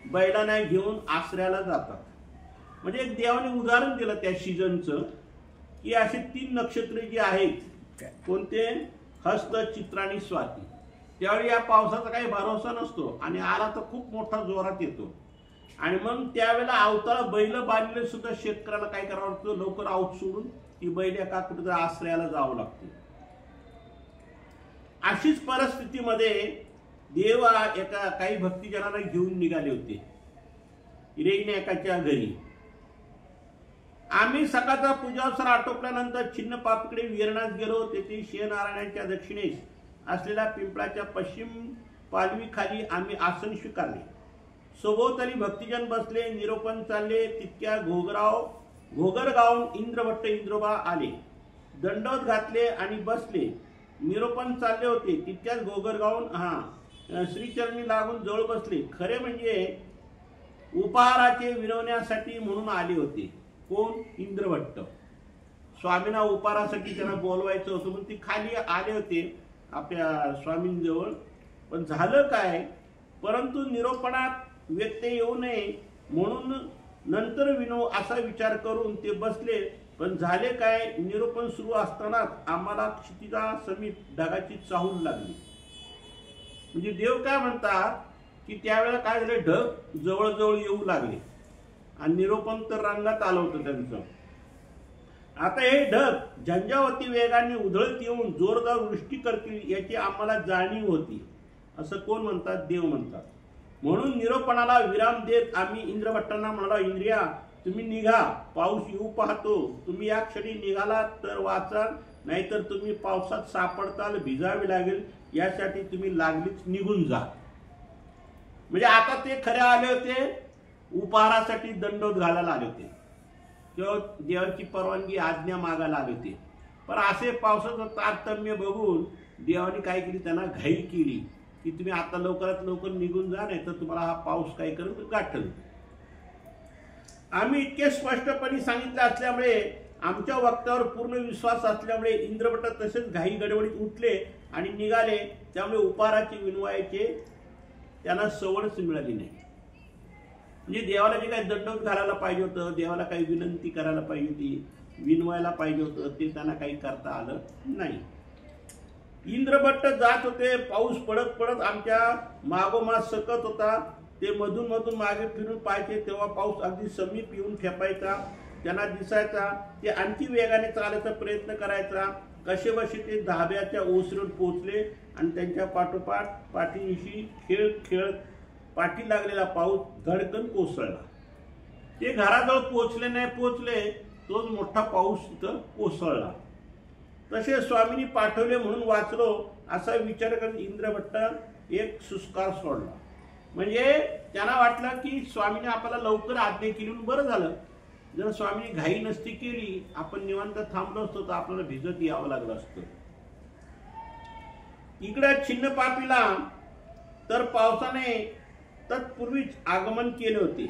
बैलांना घेऊन आश्रयाला जातात. म्हणजे एक देवाने उदाहरण दिलं त्या सीझनचं की असे 3 नक्षत्रे जी आहेत, कोणते, हस्त चित्रा आणि स्वाती, त्यावेळी या पावसाचा काही भरोसा नसतो आणि आला तर खूप मोठा जोरात येतो. आणि मग त्यावेळेला अवताळा बैल बांधले सुद्धा शेतकऱ्याला काय करावं लागतं, लवकर आवत सोडून ती बैल एका कुठे आश्रयाला जावं लागते. अशीच परिस्थितीमध्ये देव काही भक्तिजनांना घेऊन निघाले होते हिरण्यकाच्या घरी. आम्ही सकाळचा पूजावसर आटोपल्यानंतर छिन्न पापकडे विरणास गेलो. तेथे शेनारायणाच्या दक्षिणेस असलेल्या पिंपळाच्या पश्चिम पालवीखाली आम्ही आसन स्वीकारले. सभोवताली भक्तिजन बसले, निरोपण चालले. तितक्या घोगर गावून इंद्रभट्ट इंद्रोबा आले, दंडवत घातले आणि बसले. निरोपण चालले होते तितक्याच घोगर गावून श्रीचरणी लागून जवळ बसले. खरे म्हणजे उपहाराचे विनवण्यासाठी म्हणून आले होते. कोण? इंद्रभट्ट. स्वामींना उपहारासाठी त्यांना बोलवायचं होतं म्हणून ती खाली आले होते आपल्या स्वामींजवळ. पण झालं काय, परंतु निरोपणात व्यत्यय येऊ नये म्हणून नंतर विनव असा विचार करून ते बसले. पण झाले काय, निरोपण सुरू असतानाच आम्हाला क्षितिजा समीप ढगाची चाहूल लागली. म्हणजे देव काय म्हणतात की त्यावेळेला काय झाले, ढग जवळजवळ येऊ लागले आणि निरोपण तर रंगात आलं होतं त्यांचं. आता हे ढग झंझावती वेगाने उधळत येऊन जोरदार वृष्टी करतील याची आम्हाला जाणीव होती. असं कोण म्हणतात? देव म्हणतात. म्हणून निरोपणाला विराम देत आम्ही इंद्रभट्टांना म्हणाला, इंद्रिया तुम्ही निघा, पाऊस येऊ पाहतो. तुम्ही या क्षणी निघालात तर वाचाल, नाहीतर तुम्ही पावसात सापडताल, भिजावे लागेल. यासाठी तुम्ही लागलीच निघून जा. म्हणजे आता ते खरे आले होते, उपहारासाठी दंडोत घालायला आले होते किंवा देवाची परवानगी आज्ञा मागायला आले होते. पण असे पावसाचं तारतम्य बघून देवाने काय केली, त्यांना घाई केली की तुम्ही आता लवकरात लवकर निघून जा, नाही तर तुम्हाला हा पाऊस काय करेल गाठल. आम्ही इतके स्पष्टपणे सांगितले असल्यामुळे, आमच्या वक्त्यावर पूर्ण विश्वास असल्यामुळे इंद्रभट्ट तसेच घाई गडबडीत उठले आणि निघाले. त्यामुळे उपहाराची विनवायचे त्यांना सवडच मिळाली नाही. म्हणजे देवाला जे काही दंडवत घालायला पाहिजे होतं, देवाला काही विनंती करायला पाहिजे होती, विनवायला पाहिजे होतं, ते त्यांना काही करता आलं नाही. इंद्रभट्ट जात होते. पाऊस पडत पडत आमच्या मागोमाग सकत होता. ते मधून मधून मागे फिरून पाहायचे, तेव्हा पाऊस अगदी समीप येऊन ठेपायचा, त्यांना दिसायचा. ते आणखी वेगाने चालायचा प्रयत्न करायचा. कसे बसे ते धाब्याच्या ओसरीवर पोहोचले आणि त्यांच्या पाठोपाठ पाठीशी खेळत खेळत पाठी लागलेला पाऊस धडकन कोसळला. ते घराजवळ पोहोचले नाही पोहोचले, तोच मोठा पाऊस तिथं कोसळला. तसे स्वामींनी पाठवले म्हणून वाचलो असा विचार करत इंद्रभट्ट एक सुस्कार सोडला. म्हणजे त्यांना वाटलं की स्वामीने आपल्याला लवकर आज्ञा केली म्हणून बरं झालं. जर स्वामींनी घाई नसती केली, आपण निवांत थांबलो असतो तर आपल्याला भिजत यावं लागलं असतं. इकडे छिन्नपापीला तर पावसाने तत्पूर्वीच आगमन केले होते.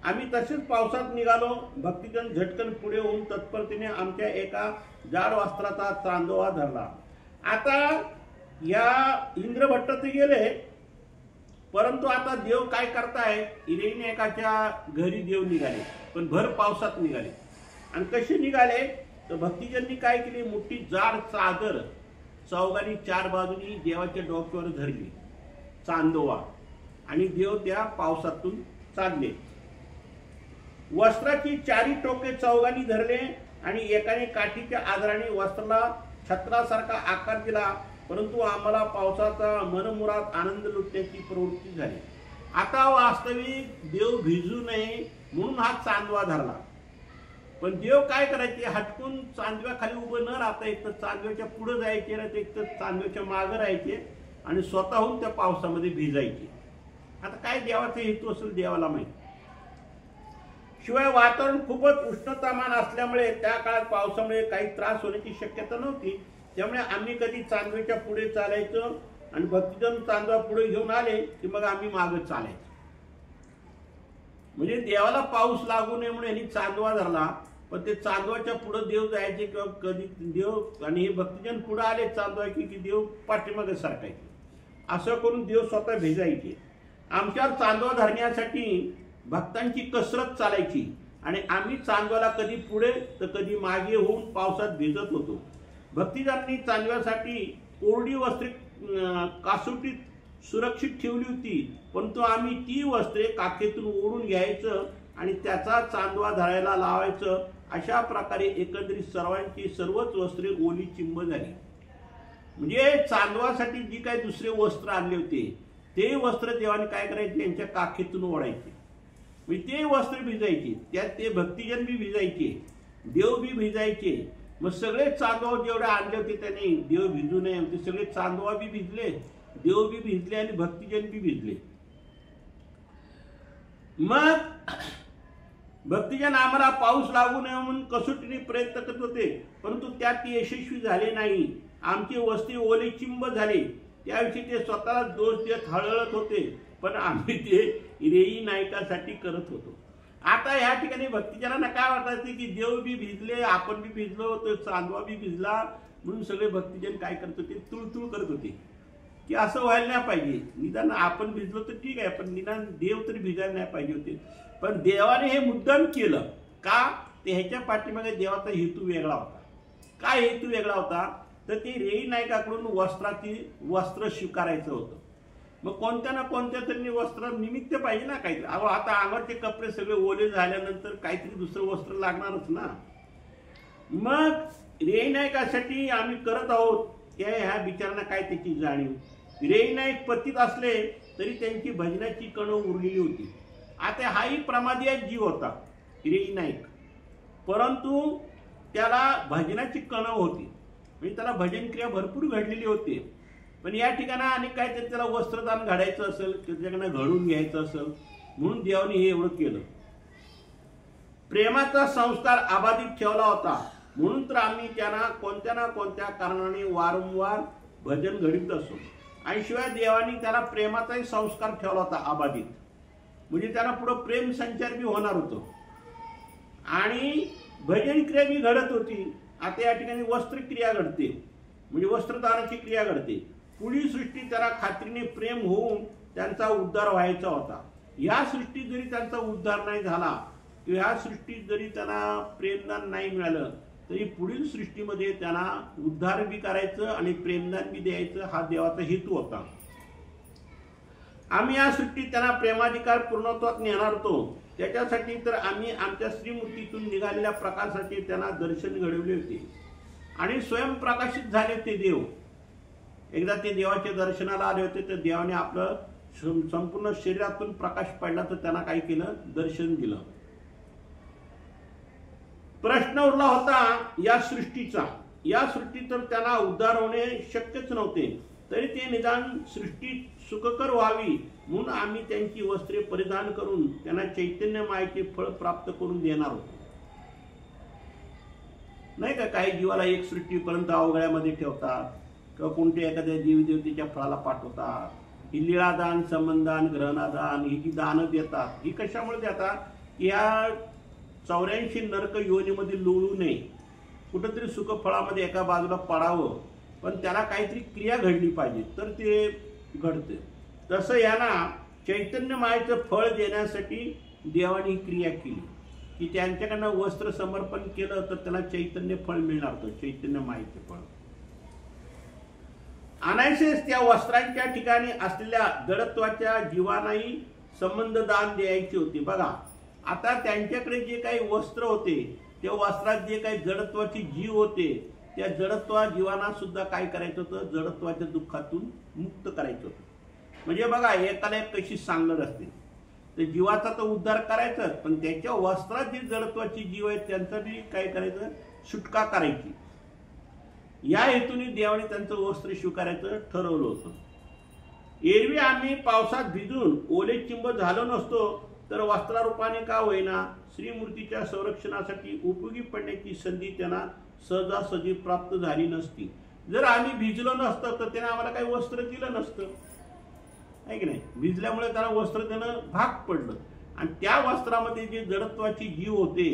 आम्ही तसेच पावसात निघालो. भक्तिजन झटकन पुढे होऊन तत्परतेने आमच्या एका जाड वस्त्राचा चांदोवा धरला. आता या इंद्रभट्ट ते गेले, परंतु आता देव काय करताय, इरेनेकाच्या घरी देव निघाले, पण भर पावसात निघाले. आणि कसे निघाले तर भक्तिजननी काय केले, मोठी जाड चादर चौघांनी चार बाजूनी देवाच्या डोक्यावर धरली, चांदोवा, आणि देव त्या पावसातून चालले. वस्त्राची चारी टोके चौघांनी धरले आणि एकाने काठीच्या आधाराने वस्त्राला छत्रासारखा आकार दिला. परंतु आम्हाला पावसाचा मनमुराद आनंद लुटण्याची प्रवृत्ती झाली. आता वास्तविक देव भिजू नये म्हणून हा चांदवा धरला. पण देव काय करायचे, हटकून चांदव्याखाली उभं न राहता एक तर चांदव्याच्या पुढे जायचे, नाही एक तर चांदव्याच्या मागे राहायचे आणि स्वतःहून त्या पावसामध्ये भिजायचे. आता काय देवाचा हेतू असेल देवाला माहिती. शिवाय वातावरण खूपच उष्णतामान असल्यामुळे त्या काळात पावसामुळे काही त्रास होण्याची शक्यता नव्हती. त्यामुळे आम्ही कधी चांदव्याच्या पुढे चालायचं आणि भक्तिजन चांदवा पुढे घेऊन आले की मग आम्ही मागे चालायचो. म्हणजे देवाला पाऊस लागू नये म्हणून यांनी चांदवा धरला, पण ते चांदवाच्या पुढे देव जायचे किंवा कधी देव आणि हे भक्तिजन पुढे आले चांदवा की देव पाठीमागे सरकायचे. असं करून देव स्वतः भिजायचे. आमच्यावर चांदवा धरण्यासाठी भक्तांची कसरत चालायची आणि आम्ही चांदव्याला कधी पुढे तर कधी मागे होऊन पावसात भिजत होतो. भक्तिजनांनी चांदव्यासाठी कोरडी वस्त्रे कासोटीत सुरक्षित ठेवली होती, परंतु आम्ही ती वस्त्रे काखेतून ओढून घ्यायचं आणि त्याचा चांदवा धरायला लावायचं. अशा प्रकारे एकंदरीत सर्वांची सर्वच वस्त्रे ओली चिंब झाली. म्हणजे चांदवासाठी जी काही दुसरे वस्त्र आणले होते ते वस्त्र देवाने काय करायचे, यांच्या काखेतून ओढायचे. म्हणजे ते वस्त्र भिजायचे, त्यात ते भक्तिजन बी भिजायचे, देव बी भिजायचे. मग सगळे चांदवा जेवढे आणले होते त्याने देव भिजू नये ते सगळे चांदवा बी भिजले, देव बी भिजले आणि भक्तिजन बी भिजले. मग भक्तिजन आम्हाला पाऊस लागू नये म्हणून कसोटीने प्रयत्न करत होते, परंतु त्यात ते यशस्वी झाले नाही. आमचे वस्त्रे ओले चिंब झाले. त्याविषयी ते स्वतःला दोष देत हळहळत होते, पण आम्ही ते रेई नायकासाठी करत होतो. आता या ठिकाणी भक्तिजनांना काय वाटायचं की देव बी भिजले, आपण बी भिजलो, तो चांदवा बी भिजला, म्हणून सगळे भक्तिजन काय करत होते, तुळतुळ करत होते की असं व्हायला नाही पाहिजे. निदान आपण भिजलो तर ठीक आहे, पण निदान देव तरी भिजायला नाही पाहिजे होते. पण देवाने हे मुद्दाम केलं का, ते ह्याच्या पाठीमागे देवाचा हेतू वेगळा होता. काय हेतू वेगळा होता तर ते रेई नायकाकडून वस्त्र स्वीकारायचं होतं. मग कोणत्या ना कोणत्या तरी वस्त्र निमित्त पाहिजे ना काहीतरी. अहो आता अंगाचे कपडे सगळे ओले झाल्यानंतर काहीतरी दुसरं वस्त्र लागणारच ना. मग रेई नायकासाठी आम्ही करत आहोत ह्या बिचारांना काय त्याची जाणीव. रेई नायक पतित असले तरी त्यांची भजनाची कणं उरलेली होती. आता हाही प्रमादी जीव होता रेई नायक, परंतु त्याला भजनाची कणं होती. म्हणजे त्याला भजन क्रिया भरपूर घडलेली होती. पण या ठिकाणी आणि काहीतरी त्याला वस्त्रदान घडायचं असेल, त्याच्याकडनं घडून घ्यायचं असेल म्हणून देवाने हे एवढं केलं. प्रेमाचा संस्कार अबाधित ठेवला होता, म्हणून तर आम्ही त्यांना कोणत्या ना कोणत्या कारणाने वारंवार भजन घडीत असो. आणि शिवाय देवानी त्याला प्रेमाचाही संस्कार ठेवला होता अबाधित, म्हणजे त्यांना पुढे प्रेम संचार बी होणार होतं आणि भजन क्रिया बी घडत होती. आता या ठिकाणी वस्त्रक्रिया घडते, म्हणजे वस्त्रदानाची क्रिया घडते. पुढील सृष्टी त्याला खात्रीने प्रेम होऊन त्यांचा उद्धार व्हायचा होता. या सृष्टीत जरी त्यांचा उद्धार नाही झाला किंवा ह्या सृष्टीत जरी त्यांना प्रेमदान नाही मिळालं तरी पुढील सृष्टीमध्ये त्यांना उद्धार बी करायचं आणि प्रेमदान बी द्यायचं, हा देवाचा हेतू होता. आम्ही या सृष्टीत त्यांना प्रेमाधिकार पूर्णत्वात नेणार होतो. त्याच्यासाठी तर आम्ही आमच्या श्रीमूर्तीतून निघालेल्या प्रकाशाचे त्यांना दर्शन घडवले होते आणि स्वयंप्रकाशित झाले ते देव. एकदा ते देवाच्या दर्शनाला आले होते तर देवाने आपलं संपूर्ण शरीरातून प्रकाश पडला तर त्यांना काय केलं, दर्शन दिलं. प्रश्न उरला होता या सृष्टीचा. या सृष्टीत तर त्यांना उद्धार होणे शक्यच नव्हते, तरी ते निदान सृष्टी सुखकर व्हावी म्हणून आम्ही त्यांची वस्त्रे परिधान करून त्यांना चैतन्य मायेचे फळ प्राप्त करून देणार होतो. नाही का, काही जीवाला एक सृष्टीपर्यंत अवघड्यामध्ये ठेवतात किंवा कोणत्या एखाद्या देवी देवतेच्या फळाला पाठवतात. ही लीळादान, संबंधदान, ग्रहणादान ही जी दानं देतात, ही कशामुळे देतात, या 84 नरक योनीमध्ये लोळू नये, कुठंतरी सुखफळामध्ये एका बाजूला पडावं, पण त्याला काहीतरी क्रिया घडली पाहिजे तर ते घडते. तसं यांना चैतन्य मायेचं फळ देण्यासाठी देवाने क्रिया केली की त्यांच्याकडनं वस्त्र समर्पण केलं तर त्याला चैतन्य फळ मिळणार होतं, चैतन्य मायेचं फळ. अनायसेच त्या वस्त्रांच्या ठिकाणी असलेल्या जडत्वाच्या जीवांनाही संबंध दान द्यायचे होते. बघा, आता त्यांच्याकडे जे काही वस्त्र होते त्या वस्त्रात जे काही जडत्वाचे जीव होते त्या जडत्वा जीवांना सुद्धा काय करायचं होतं, जडत्वाच्या दुःखातून मुक्त करायचं होतं. म्हणजे बघा, एकाला एक कशी सांगणार असते, तर जीवाचा तर उद्धार करायचाच, पण त्याच्या वस्त्रात जे जडत्वाचे जीव आहेत त्यांचा बी काय करायचं, सुटका करायची. या हेतूने देवाने त्यांचं वस्त्र स्वीकारायचं ठरवलं होतं. एरवी आम्ही पावसात भिजून ओले चिंब झालो नसतो तर वस्त्रारूपाने का होईना श्रीमूर्तीच्या संरक्षणासाठी उपयोगी पडण्याची संधी त्यांना सहजासहजी प्राप्त झाली नसती. जर आम्ही भिजलो नसतं तर त्याने आम्हाला काही वस्त्र दिलं नसतं, आहे की नाही. भिजल्यामुळे त्याला वस्त्र देणं भाग पडलं आणि त्या वस्त्रामध्ये जे जडत्वाचे जीव होते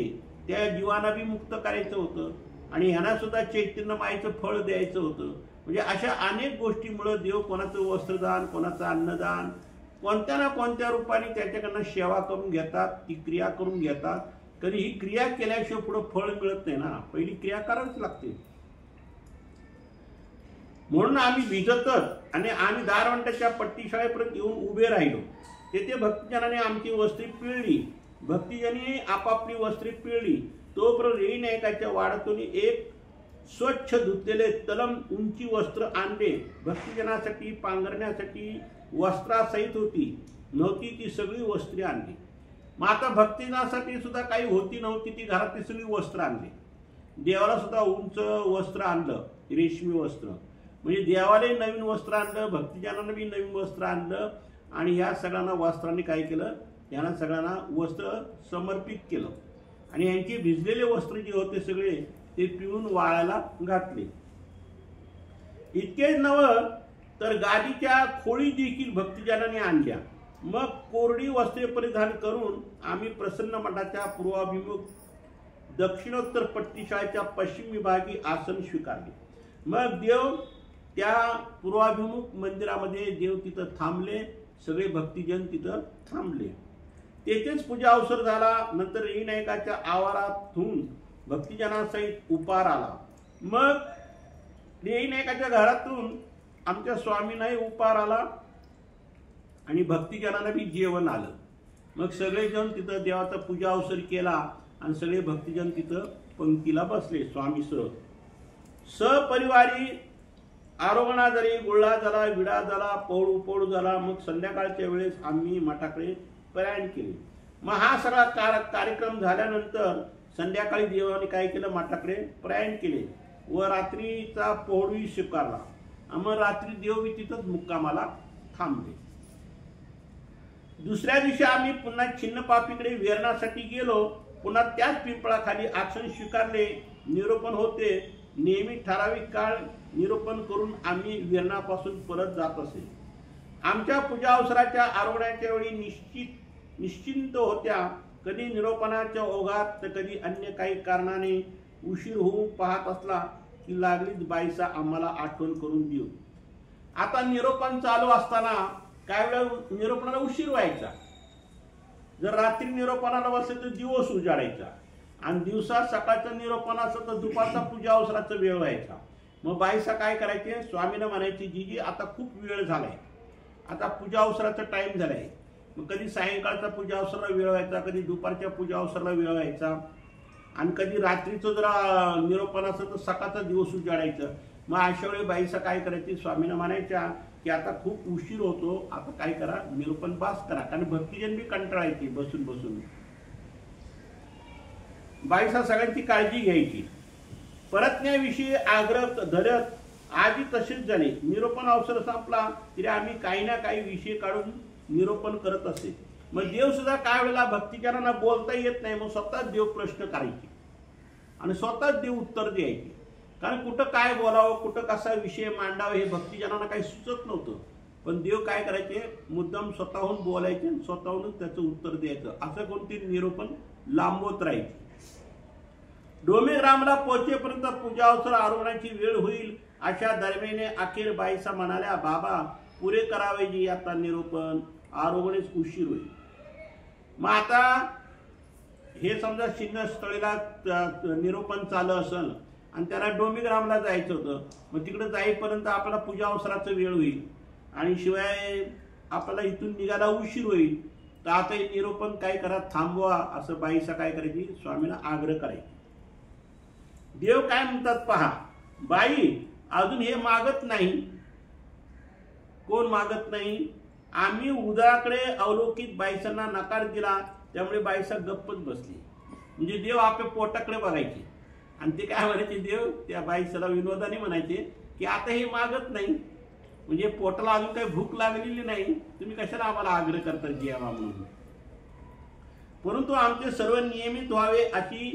त्या जीवांना बी मुक्त करायचं होतं आणि ह्यांना सुद्धा चैतन्य मायेचं फळ द्यायचं होतं. म्हणजे अशा अनेक गोष्टीमुळे देव कोणाचं वस्त्रदान, कोणाचं अन्नदान, कोणत्या ना कोणत्या रूपाने त्याच्याकडनं सेवा करून घेतात, ती क्रिया करून घेतात. कधी ही क्रिया केल्याशिवाय पुढे फळ मिळत नाही ना, पहिली क्रिया करावीच लागते. म्हणून आम्ही भिजतच आणि आम्ही दारवंटाच्या पट्टीशाळेपर्यंत येऊन उभे राहिलो. तेथे भक्तजनाने आमची वस्त्रे पिळली. भक्तजनी आपापली वस्त्रे पिळली. तोपर्यंत रेईनायकाच्या वाड्यातून एक स्वच्छ धुतलेले तलम उंची वस्त्र आणले. भक्तजनासाठी पांघरण्यासाठी वस्त्रासहित नव्हती ती सगळी वस्त्रे आणली. मग आता भक्तजनासाठी सुद्धा काही होती नव्हती ती घरातली सगळी वस्त्र आणली. देवाला सुद्धा उंच वस्त्र आणलं, रेशमी वस्त्र. म्हणजे देवालाही नवीन वस्त्र आणलं, भक्तजनांना बी नवीन वस्त्र आणलं आणि ह्या सगळ्यांना वस्त्रांनी काय केलं, यांना सगळ्यांना वस्त्र समर्पित केलं आणि यांचे भिजलेले वस्त्र जे होते सगळे ते पिळून वाळायला घातले. इतकेच नव्हे तर गादीच्या खोळी देखील भक्तजनांनी आणल्या. मग कोरडी वस्त्रे परिधान करून आम्ही प्रसन्न मठाच्या पूर्वाभिमुख दक्षिणोत्तर पट्टीशाळेच्या पश्चिम विभागी आसन स्वीकारले. मग देव त्या पूर्वाभिमुख मंदिरामध्ये देव तिथं थांबले, सगळे भक्तिजन तिथं थांबले. तेथेच पूजा अवसर झाला. नंतर रेईनायकाच्या आवारातून भक्तिजनासहित उपार आला. मग रेईनायकाच्या घरातून आमच्या स्वामींनाही उपार आला आणि भक्तिजनांना बी जेवण आलं. मग सगळेजण तिथं देवाचा पूजा अवसर केला आणि सगळे भक्तिजन तिथं पंक्तीला बसले स्वामी सपरिवारी. आरोहणा झाली, गुळा झाला, विडा झाला, पौळू झाला. मग संध्याकाळच्या वेळेस आम्ही मठाकडे प्रयाण केले. मग हा सगळा कार्यक्रम झाल्यानंतर संध्याकाळी देवाने काय केलं, मठाकडे प्रयाण केले व रात्रीचा पौळही स्वीकारला. मग रात्री देव बी तिथंच मुक्कामाला थांबले. दुसऱ्या दिवशी आम्ही पुन्हा छिन्नपापीकडे वेरणासाठी गेलो. पुन्हा त्याच पिंपळाखाली आसन स्वीकारले. निरोपण होते. नेहमी ठराविक काळ निरोपण करून आम्ही विरणापासून परत जात असे. आमच्या पूजा अवसराच्या आरोग्याच्या वेळी निश्चिंत होत्या. कधी निरोपणाच्या ओघात तर कधी अन्य काही कारणाने उशीर होऊ पाहत असला की लागलीच बाईसा आम्हाला आठवण करून देऊ. आता निरोपण चालू असताना काय वेळा निरोपणाला उशीर व्हायचा. जर रात्री निरोपणाला बसले तर दिवस उजाडायचा आणि दिवसात सकाळचं निरोपण असं तर दुपारचा पूजा अवसराचा वेळ व्हायचा. मग बाईसा काय करायचे, स्वामींना म्हणायचे जीजी आता खूप वेळ झालाय, आता पूजा अवसराचा टाइम झालाय. मग कधी सायंकाळचा पूजा अवसराला वेळ व्हायचा, कधी दुपारच्या पूजा अवसराला वेळ व्हायचा आणि कधी रात्रीचं जरा निरोपण असं तर सकाळचा दिवस उजाडायचं. मग अशा वेळी बाईसा काय करायची, स्वामींना म्हणायच्या की आता खूप उशीर होतो, आता काय करा निरोपण बास करा. कारण भक्तिजन बी कंटाळायची बसून बसून. बाईसा सगळ्यांची काळजी घ्यायची. परतण्याविषयी आग्रह धरत आधी तसेच झाले. निरोपण अवसर संपला तरी आम्ही काही ना काही विषय काढून निरोपण करत असे. मग देव सुद्धा काय वेळेला भक्तिजनांना बोलता येत नाही, मग स्वतःच देव प्रश्न करायचे आणि स्वतःच देव उत्तर द्यायचे. कारण कुठं काय बोलावं, कुठं कसा विषय मांडावा हे भक्तिजनांना काही सुचत नव्हतं. पण देव काय करायचे, मुद्दाम स्वतःहून बोलायचे आणि स्वतःहूनच त्याचं उत्तर द्यायचं. असं कोणते निरोपण लांबवत राहायचे. डोमेग्रामला पोहोचेपर्यंत पूजा अवसर आरोहणाची वेळ होईल. अशा दरम्याने अखेर बाईसा म्हणाल्या, बाबा पुरे करावे जी आता निरोपण, आरोहणेच उशीर होईल. मग आता हे समजा शिन्नस्थळीला निरोपण चालू असेल आणि त्याला डोमेग्रामला जायचं होतं. मग तिकडे जाईपर्यंत आपल्याला पूजा अवसराचा वेळ होईल आणि शिवाय आपल्याला इथून निघायला उशीर होईल. तर आता हे निरोपण काय करा, थांबवा, असं बाईसा काय करायची, स्वामींना आग्रह करायची. देव काय म्हणतात पहा, बाई अजून हे मागत नाही. कोण मागत नाही? आम्ही उदराकडे अवलोकित बाईसांना नकार दिला, त्यामुळे बाईसा गप्पच बसली. म्हणजे देव आपल्या पोटाकडे बघायचे आणि ते काय म्हणायचे, देव त्या बाईसाला विनोदाने म्हणायचे की आता हे मागत नाही, म्हणजे पोटाला अजून काही भूक लागलेली नाही, तुम्ही कशाला आम्हाला आग्रह करता जेवा म्हणून. परंतु आमचे सर्व नियमित व्हावे अशी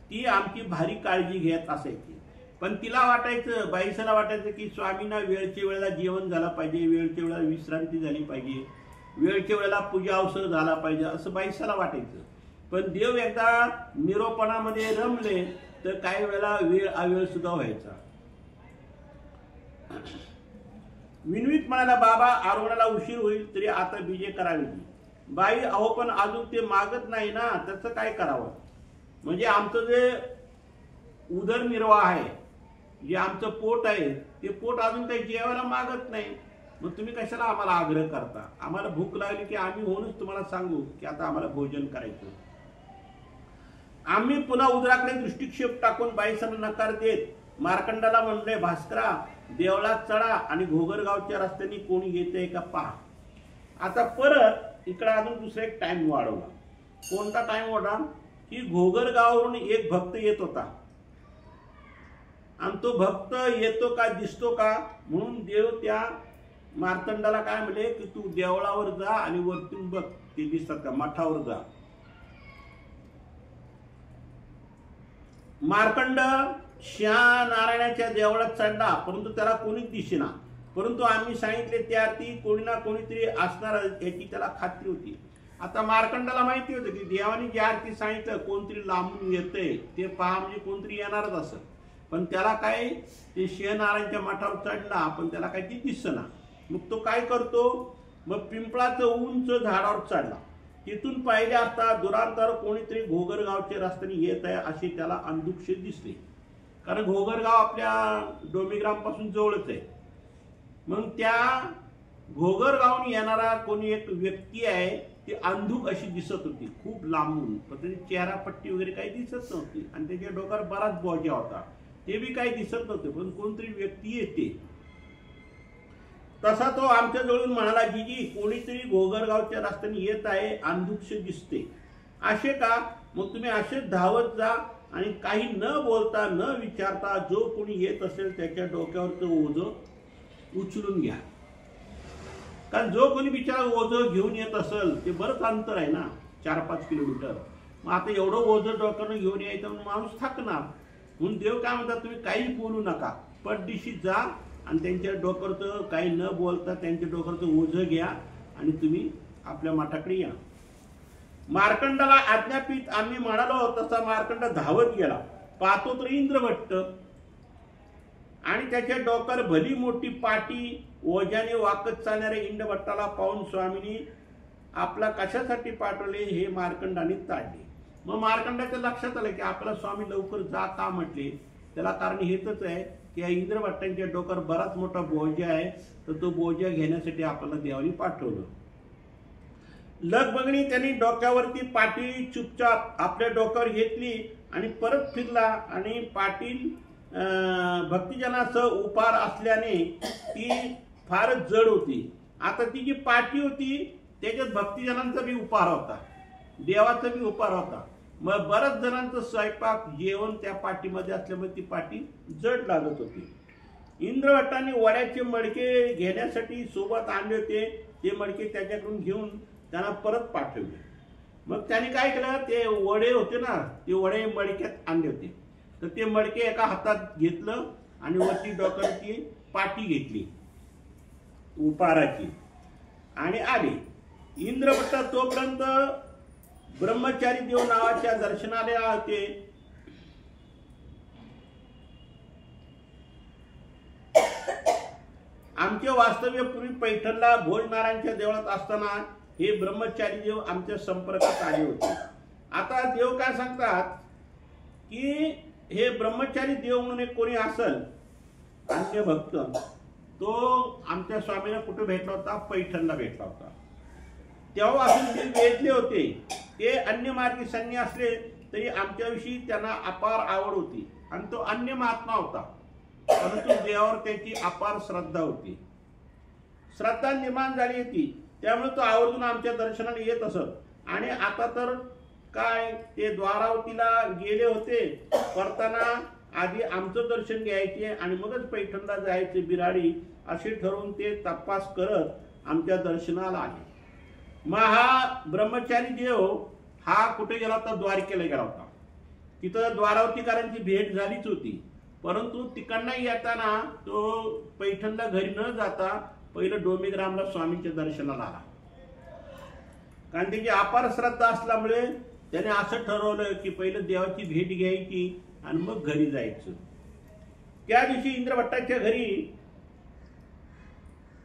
ती आमची भारी काळजी घेत असायची. पण तिला वाटायचं, बाईसाला वाटायचं की स्वामींना वेळच्या वेळेला जेवण झालं पाहिजे, वेळच्या वेळेला विश्रांती झाली पाहिजे, वेळच्या वेळेला पूजा अवसर झाला पाहिजे, असं बाईसाला वाटायचं. पण देव एकदा निरोपणामध्ये रमले तर काही वेळेला वेळ अवेळ सुद्धा व्हायचा. विनवीत म्हणाला, बाबा आरोहणाला उशीर होईल तरी आता बीजे करावी. बाई अहो पण अजून ते मागत नाही ना, त्याचं काय करावं? म्हणजे आमचं जे उदरनिर्वाह आहे, जे आमचं पोट आहे, ते पोट अजून काही जेवायला मागत नाही. मग तुम्ही कशाला आम्हाला आग्रह करता? आम्हाला भूक लागली की आम्ही होऊनच तुम्हाला सांगू की आता आम्हाला भोजन करायचं. आम्ही पुन्हा उदराकडे दृष्टिक्षेप टाकून बाईसांना नकार देत मार्कंडाला म्हणले, भास्करा देवळात चढा आणि घोगरगावच्या रस्त्याने कोणी येते का पहा. आता परत इकडे अजून दुसरा एक टाइम वाढवला. कोणता टाइम वाढला की घोगरगाववरून एक भक्त येत होता आणि तो भक्त येतो का दिसतो का म्हणून देव त्या मार्तंडाला काय म्हणले की तू देवळावर जा आणि वरतून बघ ते दिसतात का, मठावर जा. मार्कंड श्या नारायणाच्या देवळात चढला, परंतु त्याला कोणीच दिसेना. परंतु आम्ही सांगितले त्यार्थी कोणी ना कोणीतरी असणार याची त्याला खात्री होती. आता मार्कंडाला माहिती होतं की देवाने ज्या अर्थी सांगितलं कोणतरी लांबून येतंय ते पहा, म्हणजे कोणतरी येणारच असं. पण त्याला काय, ते शहनारायणच्या मठावर चढला पण त्याला काही ती दिसना. मग तो काय करतो, मग पिंपळाचं उंच झाडावर चढला. तिथून पाहिले असता दुरांतर कोणीतरी घोगरगावच्या रस्त्याने येत आहे असे त्याला अंधुकशे दिसले. कारण घोगरगाव आपल्या डोमेग्राम पासून जवळच आहे. मग त्या घोगरगावून येणारा कोणी एक व्यक्ती आहे ती अंधुक अशी दिसत होती, खूप लांबून. पण त्याची चेहरापट्टी वगैरे काही दिसत नव्हती आणि त्याच्या डोक्यावर बराच बोजा होता, ते बी काही दिसत नव्हते. पण कोणतरी व्यक्ती येते तसा तो आमच्या जवळून म्हणाला, जीजी कोणीतरी घोगरगावच्या रस्त्याने येत आहे, अंधुकशे दिसते. असे का? मग तुम्ही असेच धावत जा आणि काही न बोलता न विचारता जो कोणी येत असेल त्याच्या डोक्यावरचं ओझं उचलून घ्या. कारण जो कोणी बिचारा ओझं घेऊन येत असेल ते बरंच अंतर आहे ना, 4-5 किलोमीटर. मग आता एवढं ओझं डोक्यानं घेऊन यायचं म्हणून माणूस थकणार. म्हणून देव काय म्हणतात, तुम्ही काही बोलू नका, पटदिशी जा आणि त्यांच्या डोक्यावरचं काही न बोलता त्यांच्या डोक्यावरचं ओझं घ्या आणि तुम्ही आपल्या मठाकडे या. मार्कंडाला आज्ञापित आम्ही म्हणालो तसा मार्कंड धावत गेला. पाहतो तर इंद्रभट्ट आणि त्याच्या डोक्यावर भली मोठी पाटी ओझ्याने वाकत चालणाऱ्या इंद्रभट्टाला पाहून स्वामींनी आपला कशासाठी पाठवले हे मार्कंडाने ताडले. मग मार्कंडाच्या लक्षात आलं की आपला स्वामी लवकर जा का म्हटले. त्याला कारण हेच आहे की या इंद्रभट्टांच्या डोक्यावर बराच मोठा बोजा आहे, तर तो बोजा घेण्यासाठी आपल्याला देवाने पाठवलं. लगबगणी त्यांनी डोक्यावरती पाटी चुपचाप आपल्या डोक्यावर घेतली आणि परत फिरला आणि पाटील भक्तिजनासह उपार असल्याने ती फारच जड होती. आता ती जी पाटी होती त्याच्यात भक्तिजनांचा बी उपार होता, देवाचा बी उपार होता. मग बऱ्याच जणांचं स्वयंपाक जेवण त्या पाटीमध्ये असल्यामुळे ती पाटी जड लागत होती. इंद्रभट्टांनी वड्याचे मडके घेण्यासाठी सोबत आणले होते. ते मडके त्याच्याकडून घेऊन त्यांना परत पाठवले. मग त्याने काय केलं, ते वडे होते ना, ते वडे मडक्यात आणले होते. तर ते मडके एका हातात घेतलं आणि वरती डोक्यावरती पाटी घेतली उपाराची आणि आले. इंद्रभट्ट तोपर्यंत ब्रह्मचारी देव नावाच्या दर्शनाला होते. आमचे वास्तव्य पूर्वी पैठणला भोजनारायणच्या देवळात असताना हे ब्रह्मचारी देव आमच्या संपर्कात आले होते. आता देव काय सांगतात की हे ब्रह्मचारी देव म्हणून कोणी असेल अन्य भक्त, तो आमच्या स्वामीला कुठे भेटला होता, पैठणला भेटला होता. तेव्हापासून ते वेधले होते. ते अन्य मार्गी सन्नी असले तरी आमच्याविषयी त्यांना अपार आवड होती आणि तो अन्य महात्मा होता, परंतु देवावर त्याची अपार श्रद्धा होती. श्रद्धा निर्माण झाली होती, त्यामुळे तो आवर्जून आमच्या दर्शनाला येत असत. आणि आता तर काय, ते द्वारावतीला गेले होते. परताना आधी आमचं दर्शन घ्यायचे आणि मगच पैठणला जायचे बिराडी, असे ठरवून ते तपास करत आमच्या दर्शनाला आले. मग हा ब्रह्मचारी देव हा कुठे गेला होता, द्वारकेला गेला होता. तिथं द्वारावतीकारांची भेट झालीच होती, परंतु तिकडनं येताना तो पैठणला घरी न जाता पहिलं डोंबिग्रामला स्वामींच्या दर्शनाला आला. कारण त्याची अपार श्रद्धा असल्यामुळे त्याने असं ठरवलं की पहिलं देवाची भेट घ्यायची आणि मग घरी जायचं. त्या दिवशी इंद्रभट्टाच्या घरी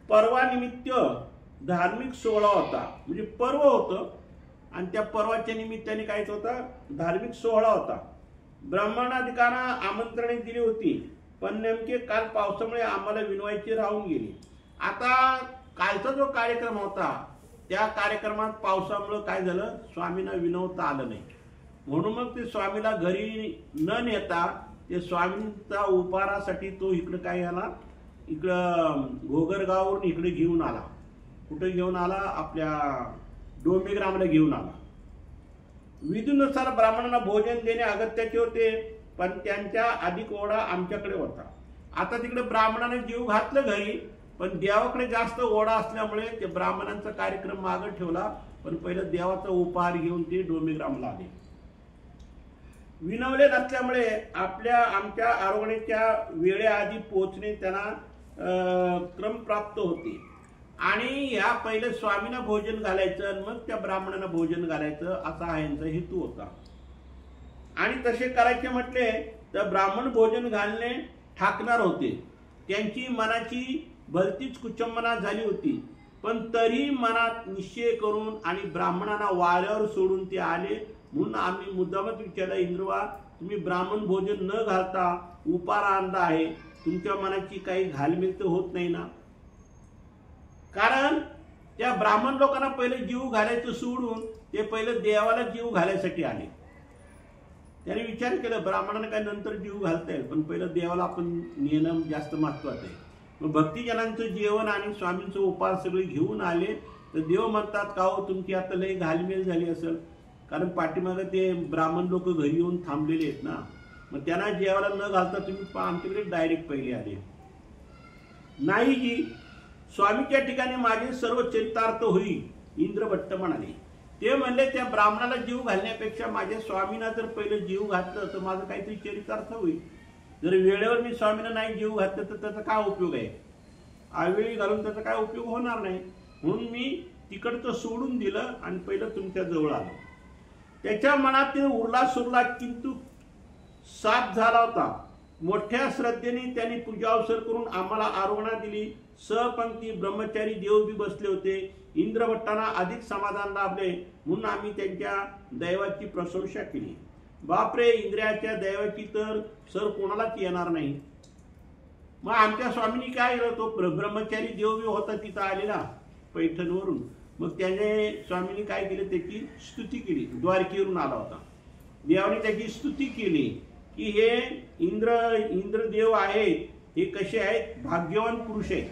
पर्वानिमित्त धार्मिक सोहळा होता, म्हणजे पर्व होतं आणि त्या पर्वाच्या निमित्ताने काय होता, धार्मिक सोहळा होता. ब्राह्मणाधिकांना आमंत्रणे दिली होती, पण नेमके काल पावसामुळे आम्हाला विनवायची राहून गेली. आता कालचा जो कार्यक्रम होता त्या कार्यक्रमात पावसामुळे काय झालं, स्वामींना विनवता आलं नाही. म्हणून मग ते स्वामीला घरी न नेता ते स्वामींचा उपारासाठी तो इकडं काय आला, इकडं घोगरगाववरून इकडे घेऊन आला. कुठे घेऊन आला, आपल्या डोंबिग्रामला घेऊन आला. विधीनुसार ब्राह्मणांना भोजन देणे अगत्याचे होते, पण त्यांच्या अधिक ओढा आमच्याकडे होता. आता तिकडे ब्राह्मणाने जीव घातलं घरी, पण देवाकडे जास्त ओढा असल्यामुळे ते ब्राह्मणांचा कार्यक्रम मागे ठेवला. पण पहिलं देवाचा उपहार घेऊन ते डोंबिग्रामला आले. विनवले नसल्यामुळे आमच्या आरोग्याच्या वेळेआधी पोहोचणे त्यांना क्रम प्राप्त होते आणि या पहिले स्वामींना भोजन घालायचं आणि मग त्या ब्राह्मणांना भोजन घालायचं असा यांचा हेतू होता. आणि तसे करायचे म्हटले तर ब्राह्मण भोजन घालणे ठाकणार होते. त्यांची मनाची भलतीच कुचंबना झाली होती, पण तरी मनात निश्चय करून आणि ब्राह्मणांना वाऱ्यावर सोडून ते आले. म्हणून आम्ही मुद्दामच विचारला, इंद्रवा तुम्ही ब्राह्मण भोजन न घालता उपार आणला आहे, तुमच्या मनाची काही घालमेल तर होत नाही ना. कारण त्या ब्राह्मण लोकांना पहिले जीव घालायचं सोडून ते पहिले देवाला जीव घालायसाठी आले. त्याने विचार केला ब्राह्मणांना काय नंतर जीव घालता येईल, पण पहिलं देवाला आपण नेणं जास्त महत्वाचं आहे. मग भक्तिजनांचं जेवण आणि स्वामींचं उपार सगळे घेऊन आले तर देव म्हणतात का हो तुमची आता लई घालमेल झाली असेल, कारण पाठीमागे ते ब्राह्मण लोक घरी येऊन थांबलेले आहेत ना. मग त्यांना जेवायला न घालता तुम्ही आमच्याकडे डायरेक्ट पहिले आले. नाही जी, स्वामीच्या ठिकाणी माझे सर्व चरितार्थ होईल, इंद्रभट्ट म्हणाले. ते म्हणले त्या ब्राह्मणाला जीव घालण्यापेक्षा माझ्या स्वामींना जर पहिलं जीव घातलं तर माझं काहीतरी चरितार्थ होईल. जर वेळेवर मी स्वामींना नाही जीव घातलं तर त्याचा काय उपयोग आहे? आवेळी घालून त्याचा काय उपयोग होणार नाही. म्हणून मी तिकडचं सोडून दिलं आणि पहिलं तुमच्या जवळ आलो. त्याच्या मनात उरला सुरला किंतु साथ झाला होता. मोठ्या श्रद्धेने त्यांनी पूजा अवसर करून आम्हाला आरोहणा दिली. सहपंक्ती ब्रह्मचारी देव बी बसले होते. इंद्रभट्टांना अधिक समाधान लाभले म्हणून आम्ही त्यांच्या दैवाची प्रशंसा केली. बापरे, इंद्रियाच्या दैवाची तर सर कोणालाच येणार नाही. मग आमच्या स्वामींनी काय केलं, तो ब्रह्मचारी देव बी होता तिथं आलेला पैठणवरून. मग त्याने स्वामींनी काय केलं, त्याची स्तुती केली. द्वारकेवरून आला होता. देवाने त्याची स्तुती केली की हे इंद्रदेव आहेत, हे कसे आहेत, भाग्यवान पुरुष आहेत.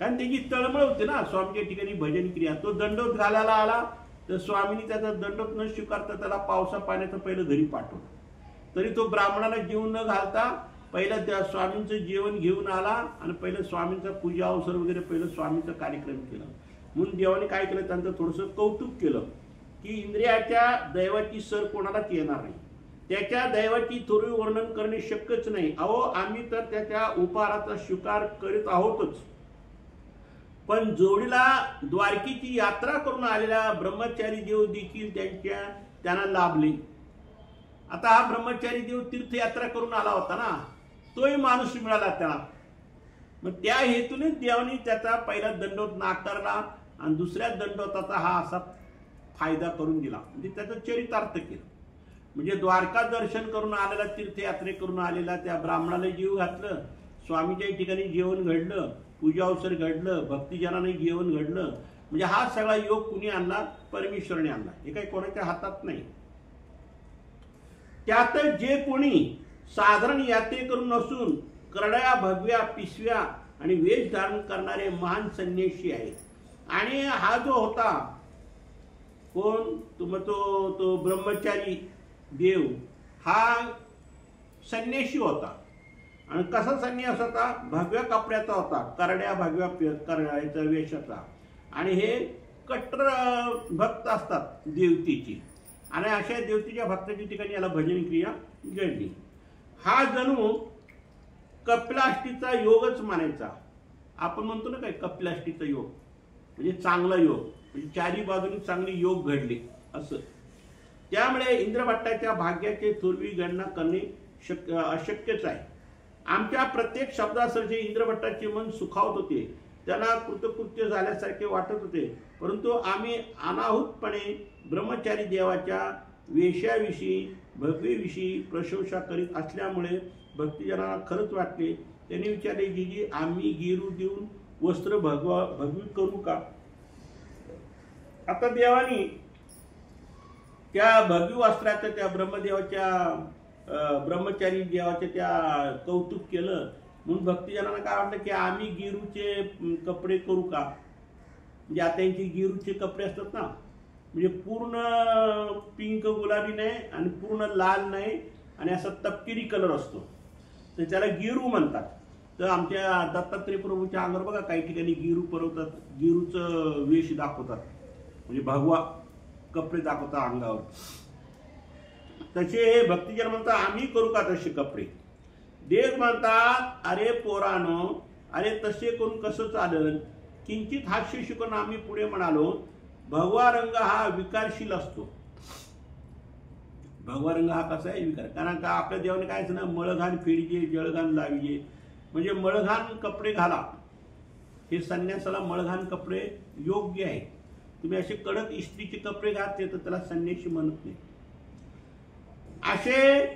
कारण त्याची तळमळ होती ना स्वामीच्या ठिकाणी भजन क्रिया. तो दंडोत घालायला आला तर स्वामींनी त्याचा दंडोत न स्वीकारता त्याला पावसा पाण्याचं पहिलं घरी पाठवलं. तरी तो ब्राह्मणाला जेवण न घालता पहिलं त्या स्वामींचं जेवण घेऊन आला आणि पहिलं स्वामींचा पूजा अवसर वगैरे पहिलं स्वामींचा कार्यक्रम केला. म्हणून देवाने काय केलं, त्यांचं थोडंसं कौतुक केलं की इंद्रियाच्या दैवाची सर कोणालाच येणार नाही. त्याच्या दैवाची थोडी वर्णन करणे शक्यच नाही. अहो, आम्ही तर त्याच्या उपहाराचा स्वीकार करीत आहोतच, पण जोडीला द्वारकेची यात्रा करून आलेला ब्रह्मचारी देव देखील त्यांना लाभले. आता हा ब्रह्मचारी देव तीर्थयात्रा करून आला होता ना, तोही माणूस मिळाला त्याला. मग त्या हेतूने देवाने त्याचा पहिला दंडोत नाकारला आणि दुसऱ्या दंडोताचा हा असा फायदा करून दिला. म्हणजे त्याचं चरितार्थ केलं. म्हणजे द्वारका दर्शन करून आलेला, तीर्थयात्रे करून आलेला त्या ब्राह्मणाला जीव घातलं, स्वामीच्या ठिकाणी जेवण घडलं, पूजा अवसर घडलं, भक्तिजनाने जेवण घडलं. म्हणजे हा सगळा योग कुणी आणला? परमेश्वराने आणला. हे काही कोणाच्या हातात नाही. त्यात जे कोणी साधारण यात्रेकरू नसून करड्या भगव्या पिशव्या आणि वेश धारण करणारे महान संन्यासी आहेत. आणि हा जो होता कोण, तो ब्रह्मचारी देव हा संन्यासी होता. आणि कसा संन्यास होता? भगव्या कपड्याचा होता, करड्या भगव्या करड्याच्या वेशाचा. आणि हे कट्टर भक्त असतात देवतेची. आणि अशा देवतेच्या भक्ताच्या ठिकाणी याला भजन क्रिया घडली. हा जणू कपिलाष्टीचा योगच मानायचा. आपण म्हणतो ना काय, कपिलाष्टीचा योग म्हणजे चांगला योग, म्हणजे चारी बाजूने चांगले योग घडले असं. त्यामुळे इंद्रभट्टाच्या भाग्याचे थोरवी गणना करणे अशक्यच आहे. आमच्या प्रत्येक शब्दासरचे इंद्रभट्टाचे मन सुखावत होते. त्यांना कृतकृत्य झाल्यासारखे वाटत होते. परंतु आम्ही अनाहूतपणे ब्रह्मचारी देवाच्या वेशाविषयी, भगवीविषयी प्रशंसा करीत असल्यामुळे भक्तिजनांना खरंच वाटले. त्यांनी विचारले, जीजी आम्ही गिरू देऊन वस्त्र भगवी करू का? आता देवानी त्या भगवी वस्त्राचं त्या ब्रह्मचारी देवाच्या त्या कौतुक केलं. म्हणून भक्तिजनांना काय वाटलं की आम्ही गिरूचे कपडे करू का? म्हणजे आता यांचे गिरूचे कपडे असतात ना, म्हणजे पूर्ण पिंक गुलाबी नाही आणि पूर्ण लाल नाही आणि असा तपकिरी कलर असतो, तर त्याला गिरू म्हणतात. तर आमच्या दत्तात्रय प्रभूच्या अंगावर बघा काही ठिकाणी गिरू परवतात, गिरूचं वेश दाखवतात, म्हणजे भगवा कपडे दाखवतात अंगावर. तसे हे भक्तिजन म्हणतात आम्ही करू का तसे कपडे? देव म्हणतात अरे पोरानो, अरे तसे करून कसं चालेल? किंचित हास्य शिकून आम्ही पुढे म्हणालो, भगवा रंग हा विकारशील असतो. भगवा रंग हा कसा आहे? विकार. कारण का आपल्या देवाने काय ना, मळघाण फेडीजे जळघाण लाविजे. म्हणजे मळघाण कपडे घाला, हे संन्यासाला मळघाण कपडे योग्य आहे. तुम्ही असे कडक इस्त्रीचे कपडे घातले तर त्याला संन्यासी म्हणत नाही. असे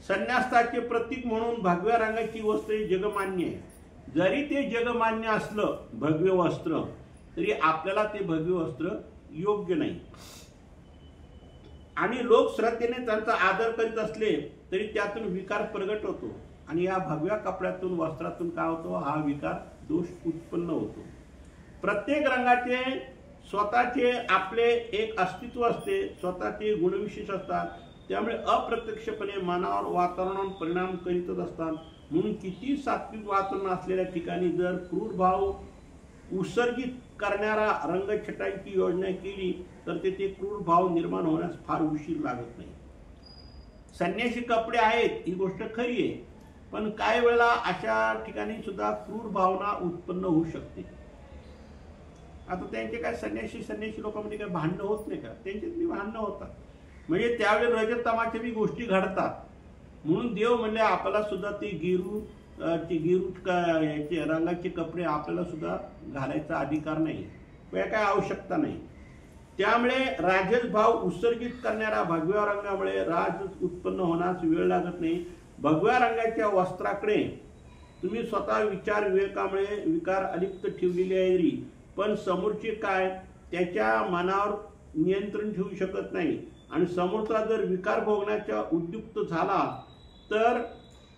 संन्यासाचे प्रतीक म्हणून भगव्या रंगाची वस्त्रे जगमान्य आहे. जरी ते जगमान्य असलं भगवे वस्त्र, तरी आपल्याला ते भगवे वस्त्र योग्य नाही. आणि लोक श्रद्धेने त्यांचा आदर करीत असले तरी त्यातून विकार प्रगट होतो. आणि या भगव्या कपड्यातून, वस्त्रातून काय होतो? हा विकार दोष उत्पन्न होतो. प्रत्येक रंगाचे स्वतःचे आपले एक अस्तित्व असते, स्वतःचे गुणविशेष असतात. त्यामुळे अप्रत्यक्षपणे मनावर, वातावरणावर परिणाम करीतच असतात. म्हणून किती सात्विक वातावरण असलेल्या ठिकाणी जर क्रूर भाव उत्सर्जित करणारा रंगछटांची योजना केली तर ते क्रूर भाव निर्माण होण्यास फार उशीर लागत नाही. संन्याशी कपडे आहेत ही गोष्ट खरी आहे, पण काही वेळेला अशा ठिकाणी सुद्धा क्रूर भावना उत्पन्न होऊ शकते. आता त्यांचे काय संन्याशी लोकांमध्ये काय भांडणं होत नाही का? त्यांच्यात बी भांडणं होतात. म्हणजे त्यावेळी रजतमाच्या बी गोष्टी घडतात. म्हणून देव म्हणले आपल्याला सुद्धा ते गेरू याचे रंगाचे कपडे आपल्याला सुद्धा घालायचा अधिकार नाही, काय आवश्यकता नाही. त्यामुळे राजस भाव उत्सर्जित करणाऱ्या भगव्या रंगामुळे राजस उत्पन्न होण्यास वेळ लागत नाही. भगव्या रंगाच्या वस्त्राकडे तुम्ही स्वतः विचार विवेकामुळे विकार अलिप्त ठेवलेले आहे, पण समोरचे काय त्याच्या मनावर नियंत्रण ठेवू शकत नाही. आणि समोरचा जर विकार भोगण्याचा उद्युक्त झाला तर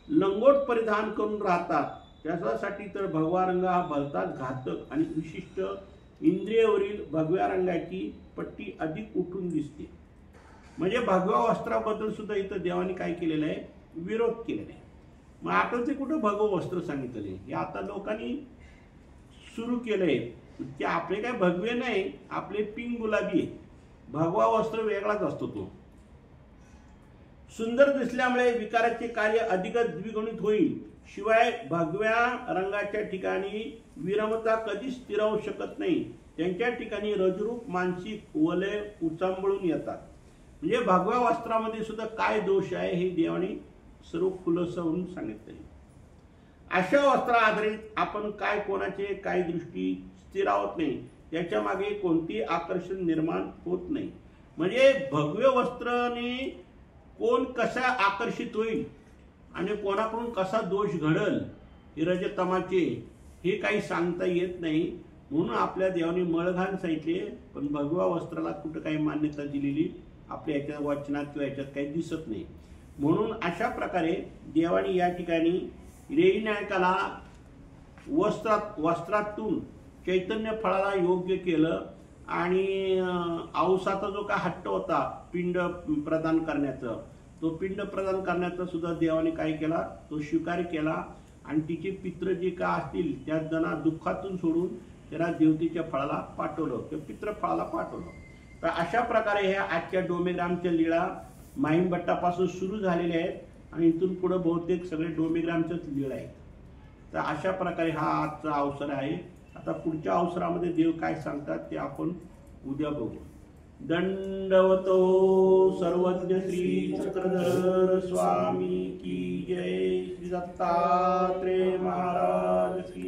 लंगोट परिधान करून राहतात. त्याच्यासाठी तर भगवा रंग हा भलताच घातक आणि विशिष्ट इंद्रियावरील भगव्या रंगाची पट्टी अधिक उठून दिसते. म्हणजे भगव्या वस्त्राबद्दल सुद्धा इथं देवाने काय केलेलं आहे, विरोध केलेला आहे. मग आता ते कुठं भगवं वस्त्र सांगितले, हे आता लोकांनी सुरू केलंय. ते आपले काय भगवे नाही, आपले पिंक गुलाबी आहे. भगवा वस्त्र वेगळाच असतो तो. सुंदर दिसल्यामुळे विकाराचे कार्य अधिकच द्विगुणित होईल. शिवाय भगव्या रंगाच्या ठिकाणी विरमता कधीच स्थिरावू शकत नाही. त्यांच्या ठिकाणी रजरूप मानसिक वलय उचांबळून येतात. म्हणजे भगव्या वस्त्रामध्ये सुद्धा काय दोष आहे हे देवाने सर्व खुलसवून सांगितले. अशा वस्त्रा आधारित आपण काय कोणाचे काय दृष्टी स्थिरावत नाही, त्याच्या मागे कोणती आकर्षण निर्माण होत नाही. म्हणजे भगवे वस्त्राने कोण कसा आकर्षित होईल आणि कोणाकडून कसा दोष घडल हे रजतमाचे हे काही सांगता येत नाही. म्हणून आपल्या देवाने मळघाण सांगितले, पण भगवा वस्त्राला कुठं काही मान्यता दिलेली आपल्या याच्या वचनात किंवा याच्यात काही दिसत नाही. म्हणून अशा प्रकारे देवाने या ठिकाणी रेईनायकाला वस्त्रातून चैतन्य फळाला योग्य केलं आणि औसाचा जो काय हट्ट होता पिंड प्रदान करण्याचा, तो पिंड प्रदान करण्याचा सुद्धा देवाने काय केला, तो स्वीकार केला. आणि तिचे पित्र जे काय असतील त्या त्यांना दुःखातून सोडून त्याला देवतेच्या फळाला पाठवलं, त्या पित्र फळाला पाठवलं. तर अशा प्रकारे ह्या आजच्या डोमेग्रामच्या लीळा माहीमभट्टापासून सुरू झालेल्या आहेत आणि इथून पुढे बहुतेक सगळे डोमेग्रामच्याच लीळा आहेत. तर अशा प्रकारे हा आजचा अवसर आहे. आता पुढच्या अवसरामध्ये देव काय सांगतात ते आपण उद्या बघू. दंडवतो सर्वज्ञ श्री चक्रधर स्वामी की जय. श्री दत्तात्रेय महाराज की